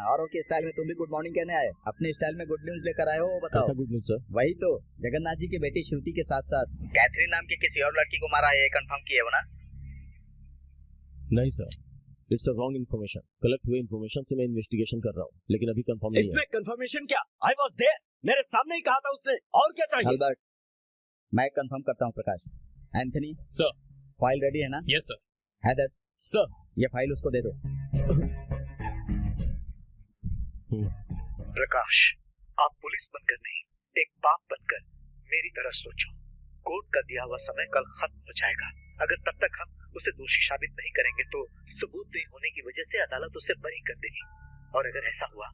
और के स्टाइल में तुम भी गुड मॉर्निंग कहने आए, अपने स्टाइल में गुड न्यूज लेकर आए हो, बताओ। Good news sir? वही तो, जगन्नाथ जी की बेटी श्रुति के साथ साथ कैथरीन नाम की किसी और लड़की को मारा है, ये कंफर्म किए हो ना? नहीं sir, it's a wrong information. Collect हुए इन्फॉर्मेशन से मैं इन्वेस्टिगेशन कर रहा हूँ, लेकिन अभी कंफर्म नहीं है। इसमें कंफर्मेशन क्या? आई वाज देयर, मेरे सामने ही कहा था उसने। और क्या चाहिए? अल्बर्ट, मैं कंफर्म करता हूँ Prakash. Anthony sir, file ready है ना? Yes sir. हैदर सर, ये फाइल उसको दे दो। प्रकाश, आप पुलिस बनकर नहीं, एक बाप बनकर मेरी तरह सोचो। कोर्ट का दिया हुआ समय कल खत्म हो जाएगा। अगर तब तक हम उसे दोषी साबित नहीं करेंगे तो सबूत नहीं होने की वजह से अदालत उसे बरी कर देगी। और अगर ऐसा हुआ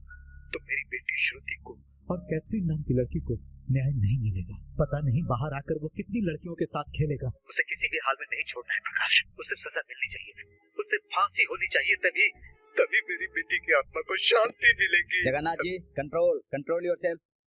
तो मेरी बेटी श्रुति को और कैथरीन नाम की लड़की को न्याय नहीं मिलेगा। पता नहीं बाहर आकर वो कितनी लड़कियों के साथ खेलेगा। उसे किसी भी हाल में नहीं छोड़ना है प्रकाश, उसे सजा मिलनी चाहिए, उसे फांसी होनी चाहिए, तभी तभी मेरी बेटी की आत्मा को शांति मिलेगी। Jagannath ji, control yourself.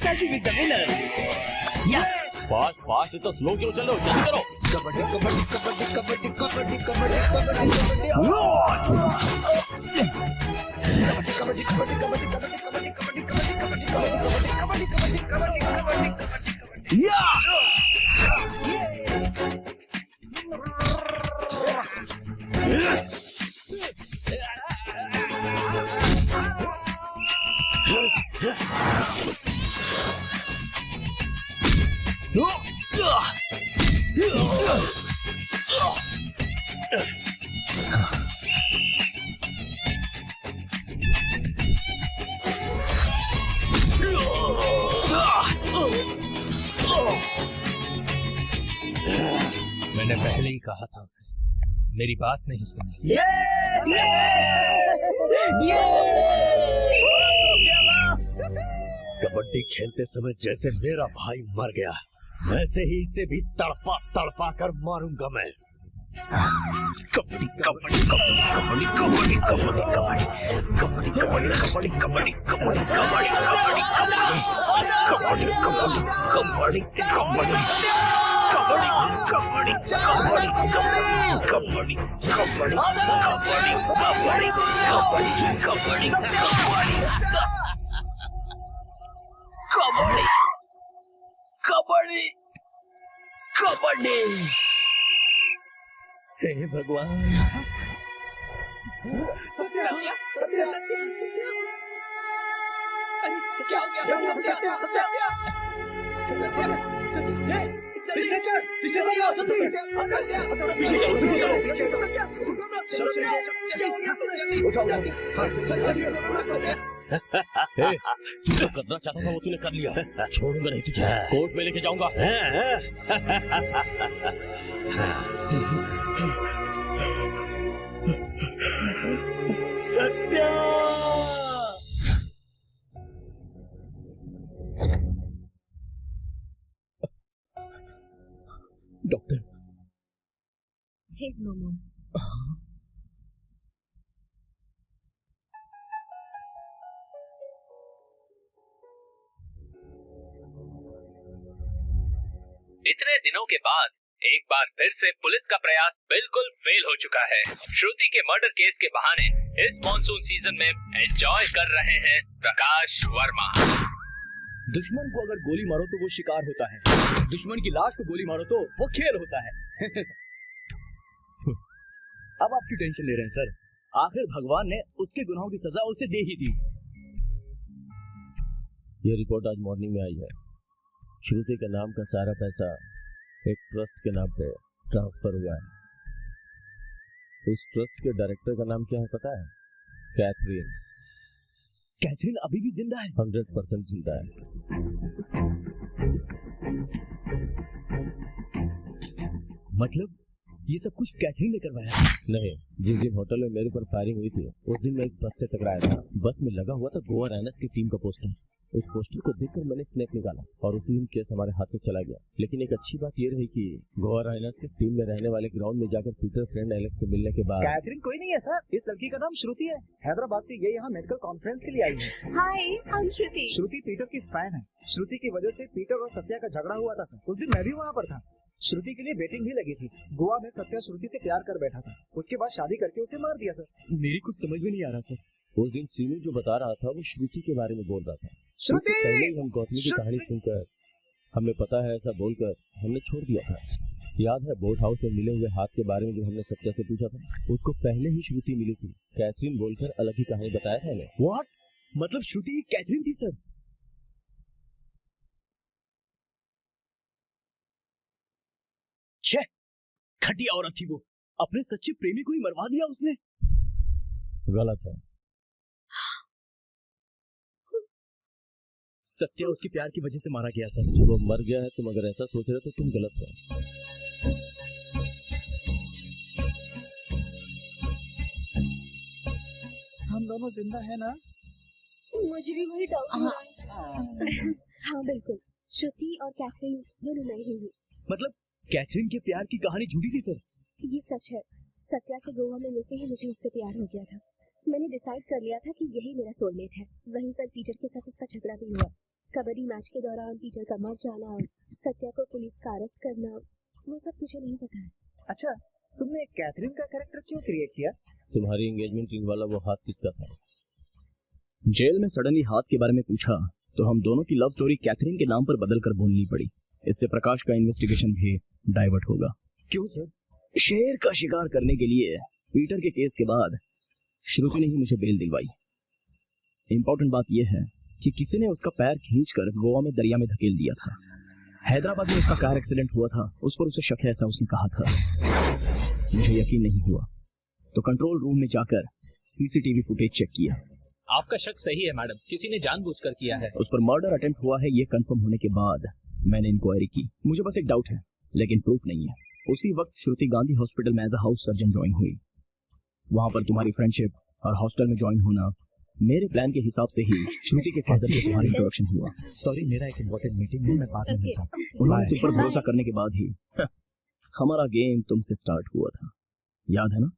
Selfie with the winner. Yes. Fast तो स्लो क्यों चलो, जल्दी करो। कबड्डी कबड्डी कबड्डी कबड्डी कबड्डी कबड्डी कबड्डी कबड्डी कबड्डी कबड्डी कबड्डी कबड्डी कबड्डी कबड्डी कबड्डी कबड्डी या। मैंने पहले ही कहा था उसे, मेरी बात नहीं सुनी। कबड्डी खेलते समय जैसे मेरा भाई मर गया, वैसे ही इसे भी तड़पा तड़पा कर मारूंगा मैं। कबड्डी कबड्डी कबड्डी कबड्डी कबड्डी कबड्डी कबड्डी कबड्डी कबड्डी कबड्डी कबड्डी कबड्डी कबड्डी कबड्डी कबड्डी कबड्डी कबड्डी कबड्डी कबड्डी। हे भगवान, तू जो करना चाहता था वो तूने कर लिया, छोड़ूंगा नहीं तुझे, कोर्ट में लेके जाऊंगा। Satya, doctor, He's no more. इतने दिनों के बाद एक बार फिर से पुलिस का प्रयास बिल्कुल फेल हो चुका है। श्रुति के मर्डर केस के बहाने इस मॉनसून सीजन में एंजॉय कर रहे हैं प्रकाश वर्मा। दुश्मन को अगर गोली मारो तो वो शिकार होता है, दुश्मन की लाश को गोली मारो तो वो खेल होता है। अब आप क्यों टेंशन ले रहे हैं सर? आखिर भगवान ने उसके गुनाहों की सजा उसे दे ही दी। ये रिपोर्ट आज मॉर्निंग में आई है। श्रुति के नाम का सारा पैसा एक ट्रस्ट के नाम पे ट्रांसफर हुआ है। उस ट्रस्ट के डायरेक्टर का नाम क्या है पता है? कैथरीन। कैथरीन अभी भी जिंदा है? 100% जिंदा है। मतलब ये सब कुछ कैथरीन ने करवाया? नहीं, जिस दिन होटल में मेरे ऊपर फायरिंग हुई थी उस दिन मैं एक बस से टकराया था। बस में लगा हुआ था गोवा राइनर्स की टीम का पोस्टर। उस पोस्टर को देखकर मैंने स्नैप निकाला और उसी दिन केस हमारे हाथ से चला गया। लेकिन एक अच्छी बात ये रही कि गोवा राइनर्स की टीम में रहने वाले ग्राउंड में जाकर पीटर फ्रेंड एलेक्स से मिलने के बाद। कैथरीन कोई नहीं है सर, इस लड़की का नाम श्रुति है। हैदराबाद से ये यहाँ मेडिकल कॉन्फ्रेंस के लिए आई है। Hi, I am Shruti. Shruti Peter की फैन है। श्रुति की वजह से पीटर और सत्या का झगड़ा हुआ था सर। उस दिन मैं भी वहाँ पर था। श्रुति के लिए बेटिंग भी लगी थी। गोवा में सत्या श्रुति से प्यार कर बैठा था, उसके बाद शादी करके उसे मार दिया सर। मेरी कुछ समझ में नहीं आ रहा सर। उस दिन सीनू जो बता रहा था वो श्रुति के बारे में बोल रहा था। श्रुति! पहले ही हम गौतमी की कहानी सुनकर हमें पता है ऐसा बोलकर हमने छोड़ दिया था। याद है बोट हाउस में मिले हुए हाथ के बारे में जो हमने सत्या से पूछा था, उसको पहले ही श्रुति मिली थी। कैथरीन बोलकर अलग ही कहानी बताया था हमें। व्हाट? मतलब श्रुति कैथरीन थी सर? छे, घटिया औरत थी वो। अपने सच्चे प्रेमी को ही मरवा दिया उसने। गलत है। सत्या उसके प्यार की वजह से मारा गया सर। वो मर गया है, तुम अगर ऐसा सोच रहे हो तो तुम गलत हो। हम दोनों जिंदा है ना? मुझे भी वही डाउट हो रहा है। हाँ बिल्कुल, श्रुति और कैथरीन दोनों नहीं हुई। मतलब कैथरीन के प्यार की कहानी झूठी थी सर? ये सच है, सत्या से गोवा में मिलते ही मुझे उससे प्यार हो गया था। मैंने डिसाइड कर लिया था कि यही मेरा सोलमेट है। वहीं पर पीटर के साथ इसका झगड़ा भी हुआ। कबड्डी मैच के दौरान पीटर का मर जाना, सत्या को पुलिस का अरेस्ट करना, वो सब तुझे नहीं पता है। अच्छा, तुमने कैथरीन का कैरेक्टर क्यों क्रिएट किया? तुम्हारी एंगेजमेंट रिंग वाला वो हाथ किसका था? जेल में सडनली हाथ के बारे में पूछा तो हम दोनों की लव स्टोरी कैथरीन के नाम पर बदलकर बोलनी पड़ी। इससे प्रकाश का इन्वेस्टिगेशन भी डाइवर्ट होगा। क्यों सर? शेर का शिकार करने के लिए पीटर के केस के बाद श्रुति ने ही मुझे बेल दिलवाई। इंपॉर्टेंट बात यह है कि किसी ने उसका पैर खींचकर गोवा में दरिया में धकेल दिया था। हैदराबाद में उसका कार एक्सीडेंट हुआ था, उस पर उसे शक है, ऐसा उसने कहा था। मुझे यकीन नहीं हुआ तो कंट्रोल रूम में जाकर सीसीटीवी फुटेज चेक किया। आपका शक सही है मैडम, किसी ने जानबूझकर किया है। उस पर मर्डर अटेम्प्ट हुआ है, ये कंफर्म होने के बाद मैंने इंक्वायरी की। मुझे बस एक डाउट है, लेकिन प्रूफ नहीं है। उसी वक्त श्रुति गांधी हॉस्पिटल में as a house surgeon join हुई। वहां पर तुम्हारी फ्रेंडशिप और हॉस्टल में ज्वाइन होना, मेरे प्लान के हिसाब से ही श्रुति के फादर से तुम्हारा इंट्रोडक्शन हुआ। सॉरी, मेरा एक इम्पोर्टेंट मीटिंग है, मैं बाद में मिलता हूं। उन्होंने तुम पर भरोसा करने के बाद ही हमारा गेम तुमसे स्टार्ट हुआ था, याद है ना?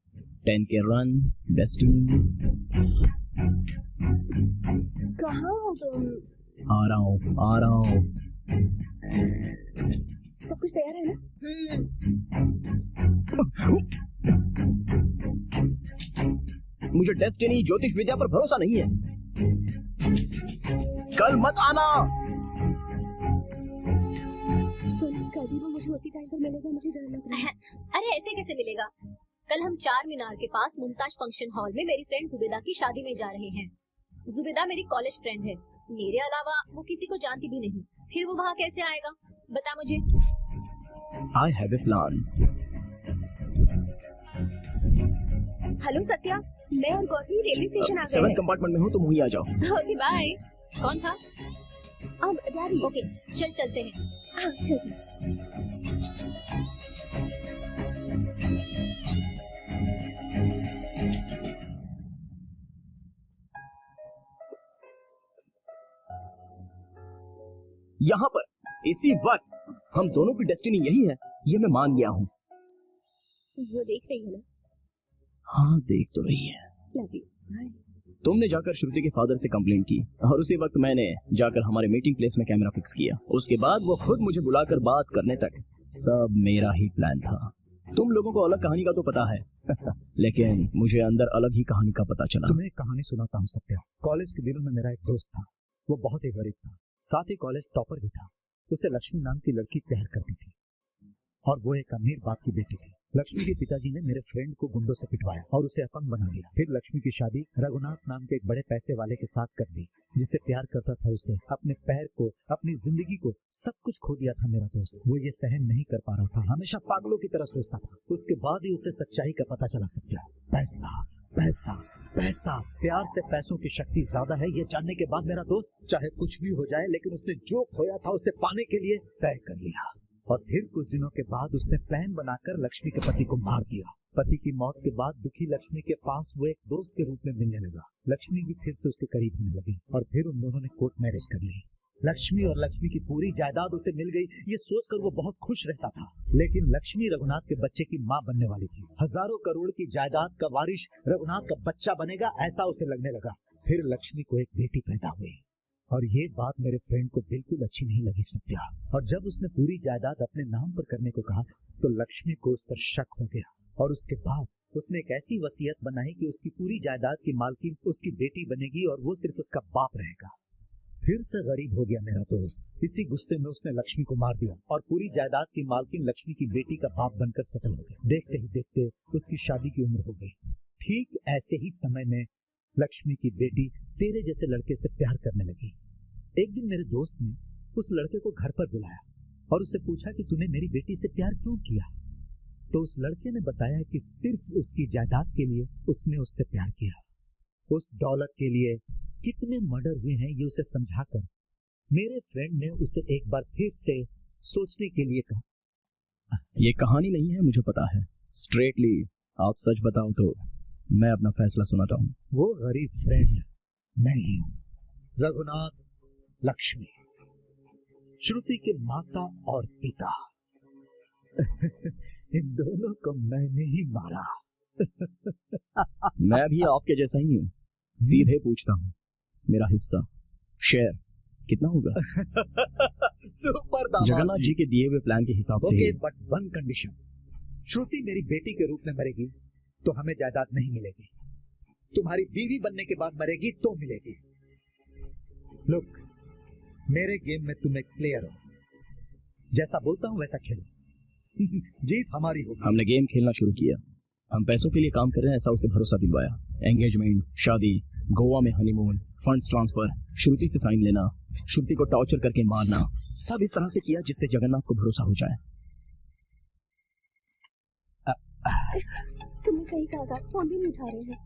10 के रन, डेस्टिनी। कहाँ हो तुम? आ रहा हूँ। सब कुछ तैयार है ना? मुझे डेस्टिनी ज्योतिष विद्या पर भरोसा नहीं है। कल मत आना। सुन, कभी वो मुझे उसी टाइम पर मिलेगा, मुझे डर लग रहा है। अरे ऐसे कैसे मिलेगा? कल हम 4 मीनार के पास मुमताज फंक्शन हॉल में मेरी फ्रेंड जुबेदा की शादी में जा रहे हैं। जुबेदा मेरी कॉलेज फ्रेंड है, मेरे अलावा वो किसी को जानती भी नहीं। फिर वो वहाँ कैसे आएगा, बता मुझे। I have a plan. Hello Satya, मैं और गौतमी रेलवे स्टेशन आ गए 7 कंपार्टमेंट में हूँ, तुम वहीं आ जाओ। Okay bye. कौन था? अब डैडी। ओके चल चलते हैं। हाँ चल। यहाँ पर इसी वक्त हम दोनों की डेस्टिनी यही है, ये मैं मान गया हूँ। वो देख रही है ना? हाँ देख तो रही है। Love you. बाय। तुमने जाकर श्रुति के फादर से कंप्लेंट की और उसी वक्त मैंने जाकर हमारे मीटिंग प्लेस में कैमरा फिक्स किया। उसके बाद वो खुद मुझे बुलाकर बात करने तक सब मेरा ही प्लान था। तुम लोगों को अलग कहानी का तो पता है लेकिन मुझे अंदर अलग ही कहानी का पता चला। तुम्हें एक कहानी सुनाता हूँ सत्या। कॉलेज के दिनों में मेरा एक दोस्त था, वो बहुत ही गरीब था, साथ ही कॉलेज टॉपर भी था। उसे लक्ष्मी नाम की लड़की प्यार करती थी और वो एक अमीर बाप की बेटी थी। लक्ष्मी के पिताजी ने मेरे फ्रेंड को गुंडों से पिटवाया और उसे अपंग बना दिया। फिर लक्ष्मी की शादी रघुनाथ नाम के एक बड़े पैसे वाले के साथ कर दी, जिससे प्यार करता था। उसे अपने पैर को, अपनी जिंदगी को, सब कुछ खो दिया था मेरा दोस्त। वो ये सहन नहीं कर पा रहा था, हमेशा पागलों की तरह सोचता था। उसके बाद ही उसे सच्चाई का पता चला सत्या। पैसा पैसा पैसा, प्यार से पैसों की शक्ति ज्यादा है, ये जानने के बाद मेरा दोस्त चाहे कुछ भी हो जाए, लेकिन उसने जो खोया था उसे पाने के लिए तय कर लिया। और फिर कुछ दिनों के बाद उसने प्लान बनाकर लक्ष्मी के पति को मार दिया। पति की मौत के बाद दुखी लक्ष्मी के पास वो एक दोस्त के रूप में मिलने लगा। लक्ष्मी भी फिर से उसके करीब होने लगी और फिर उन दोनों ने कोर्ट मैरिज कर ली। लक्ष्मी और लक्ष्मी की पूरी जायदाद उसे मिल गई, ये सोचकर वो बहुत खुश रहता था। लेकिन लक्ष्मी रघुनाथ के बच्चे की माँ बनने वाली थी। हजारों करोड़ की जायदाद का वारिस रघुनाथ का बच्चा बनेगा, ऐसा उसे लगने लगा। फिर लक्ष्मी को एक बेटी पैदा हुई और ये बात मेरे फ्रेंड को बिल्कुल अच्छी नहीं लगी सत्या। और जब उसने पूरी जायदाद अपने नाम पर करने को कहा तो लक्ष्मी को उस पर शक हो गया और उसके बाद उसने एक ऐसी वसीयत बनाई कि उसकी पूरी जायदाद की मालकिन उसकी बेटी बनेगी और वो सिर्फ उसका बाप रहेगा। फिर से गरीब हो गया मेरा दोस्त। इसी गुस्से में उसने लक्ष्मी को मार दिया और पूरी जायदाद की मालकिन लक्ष्मी की बेटी का बाप बनकर सेटल हो गया। देखते ही देखते उसकी शादी की उम्र हो गई। ठीक ऐसे ही समय में लक्ष्मी की बेटी तेरे जैसे लड़के से प्यार करने लगी। एक दिन मेरे दोस्त ने उस लड़के को घर पर बुलाया और उससे पूछा कि तूने मेरी बेटी से प्यार क्यों किया। तो उस लड़के ने बताया कि सिर्फ उसकी जायदाद के लिए उसने उससे प्यार किया। उस दौलत के लिए कितने मर्डर हुए हैं ये उसे समझाकर मेरे फ्रेंड ने उसे एक बार फिर से सोचने के लिए कहा। ये कहानी नहीं है, मुझे पता है। स्ट्रेटली आप सच बताओ तो मैं अपना फैसला सुनाता हूँ। वो गरीब फ्रेंड मैं ही हूँ, रघुनाथ, लक्ष्मी, श्रुति के माता और पिता। इन दोनों को मैंने ही मारा। मैं भी आपके जैसा ही हूँ, सीधे पूछता हूँ, मेरा हिस्सा शेयर कितना होगा? सुपर दामाद जगन्नाथ जी के दिए हुए प्लान के हिसाब से। ओके, बट वन कंडीशन, श्रुति मेरी बेटी के रूप में मरेगी तो हमें जायदाद नहीं मिलेगी, तुम्हारी बीवी बनने के बाद मरेगी तो मिलेगी। लुक, मेरे गेम में तुम एक प्लेयर हो, जैसा बोलता हूं वैसा खेलो। जीत हमारी होगी। हमने गेम खेलना शुरू किया, हम पैसों के लिए काम कर रहे हैं ऐसा उसे भरोसा दिलवाया। एंगेजमेंट, शादी, गोवा में हनीमून, फंड्स ट्रांसफर, श्रुति से साइन लेना, श्रुति को टॉर्चर करके मारना, सब इस तरह से किया जिससे जगन्नाथ को भरोसा हो जाए। तुमने सही कहा था, फोन भी नहीं उठा रहे हैं।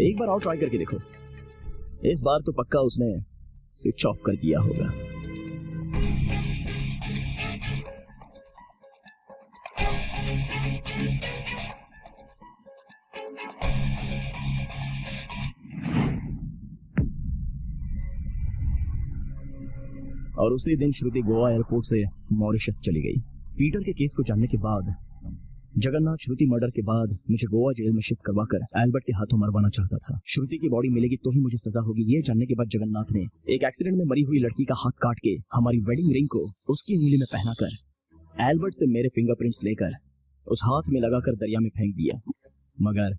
एक बार और ट्राई करके देखो, इस बार तो पक्का उसने स्विच ऑफ कर दिया होगा। और उसी दिन श्रुति गोवा एयरपोर्ट से मॉरिशस चली गई। पीटर के केस को जानने के बाद जगन्नाथ श्रुति मर्डर के बाद मुझे गोवा जेल में शिफ्ट करवाकर एल्बर्ट के हाथों मरवाना चाहता था। श्रुति की बॉडी मिलेगी तो ही मुझे सजा होगी, ये जानने के बाद जगन्नाथ ने एक एक्सीडेंट में मरी हुई लड़की का हाथ काट के हमारी वेडिंग रिंग को उसकी उंगली में पहनाकर एल्बर्ट से मेरे फिंगरप्रिंट्स लेकर उस हाथ में लगाकर दरिया में फेंक दिया। मगर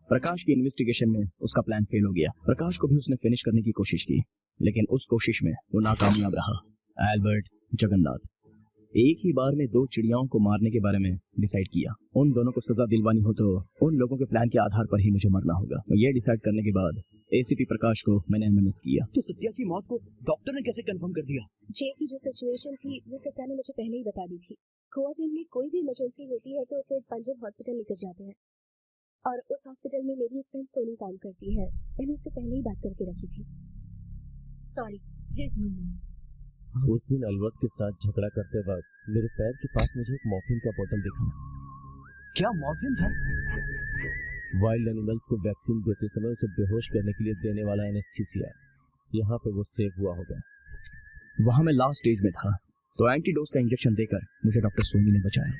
प्रकाश की इन्वेस्टिगेशन में उसका प्लान फेल हो गया। प्रकाश को भी उसने फिनिश करने की कोशिश की, लेकिन उस कोशिश में वो नाकामयाब रहा। एल्बर्ट, जगन्नाथ एक ही बार में दो चिड़ियाओं को मारने के बारे में डिसाइड किया। उन दोनों को सजा दिलवानी हो तो उन लोगों के प्लान के आधार पर ही मुझे मरना होगा। तो ये डिसाइड करने के बाद एसीपी प्रकाश को मैंने एमएमएस किया। तो सत्या की मौत को डॉक्टर ने कैसे कंफर्म कर दिया? जे की जो सिचुएशन थी वो सत्या ने मुझे पहले ही बता दी थी। गोवा जेल में कोई भी इमरजेंसी होती है तो उसे पंजाब हॉस्पिटल लेकर जाते हैं, और उस हॉस्पिटल में मेरी एक फ्रेंड सोनी काम करती है। मैंने उससे पहले ही बात करके रखी थी। सॉरी, ही इज नो मोर। उस दिन अलवत के साथ झगड़ा करते वक्त मेरे पैर के पास मुझे एक मॉर्फिन का बोतल दिखा। क्या मॉर्फिन था? वाइल्ड एनिमल्स को वैक्सीन देते समय उसे बेहोश करने के लिए देने वाला एनेस्थीसिया। यहाँ पे वो सेव हुआ होगा। वहां मैं लास्ट स्टेज में था तो एंटीडोज का इंजेक्शन देकर मुझे डॉक्टर सोनी ने बचाया।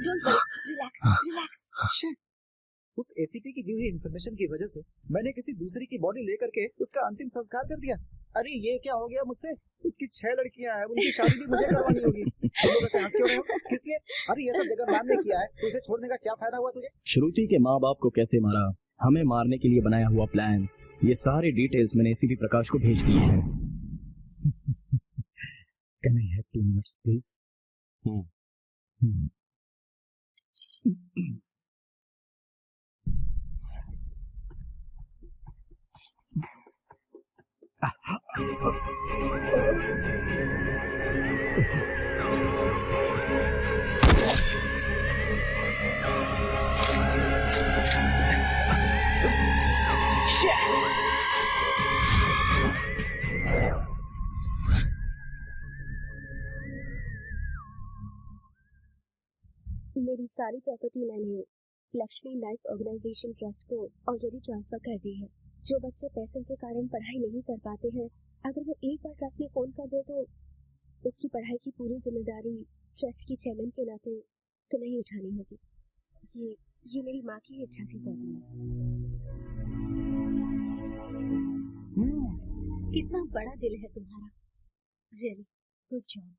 Don't worry, relax relax. उस एसीपी की दी हुई इंफॉर्मेशन की वजह से मैंने किसी दूसरी की बॉडी लेकर के उसका अंतिम संस्कार कर दिया। अरे ये क्या हो गया मुझसे? उसकी 6 लड़कियां हैं, उनकी शादी भी मुझे करवानी होगी। तुम लोग ऐसे हंस क्यों रहे हो? किस लिए? अरे ये सब जगह मैम ने किया है, तो उसे छोड़ने का क्या फायदा हुआ तुझे? श्रुति के माँ बाप को कैसे मारा, हमें मारने के लिए बनाया हुआ प्लान, ये सारे डिटेल्स मैंने एसीपी प्रकाश को भेज दिए हैं। Can I have 2 minutes please? मेरी सारी प्रॉपर्टी मैंने लक्ष्मी लाइफ ऑर्गेनाइजेशन ट्रस्ट को ऑलरेडी ट्रांसफर कर दी है। जो बच्चे पैसों के कारण पढ़ाई नहीं कर पाते हैं, अगर वो एक बार ट्रस्ट में फोन कर दे तो उसकी पढ़ाई की पूरी जिम्मेदारी ट्रस्ट की चेयरमैन के नाते तो नहीं उठानी होगी। ये मेरी माँ की इच्छा थी। कितना बड़ा दिल है तुम्हारा, रियली गुड जॉब।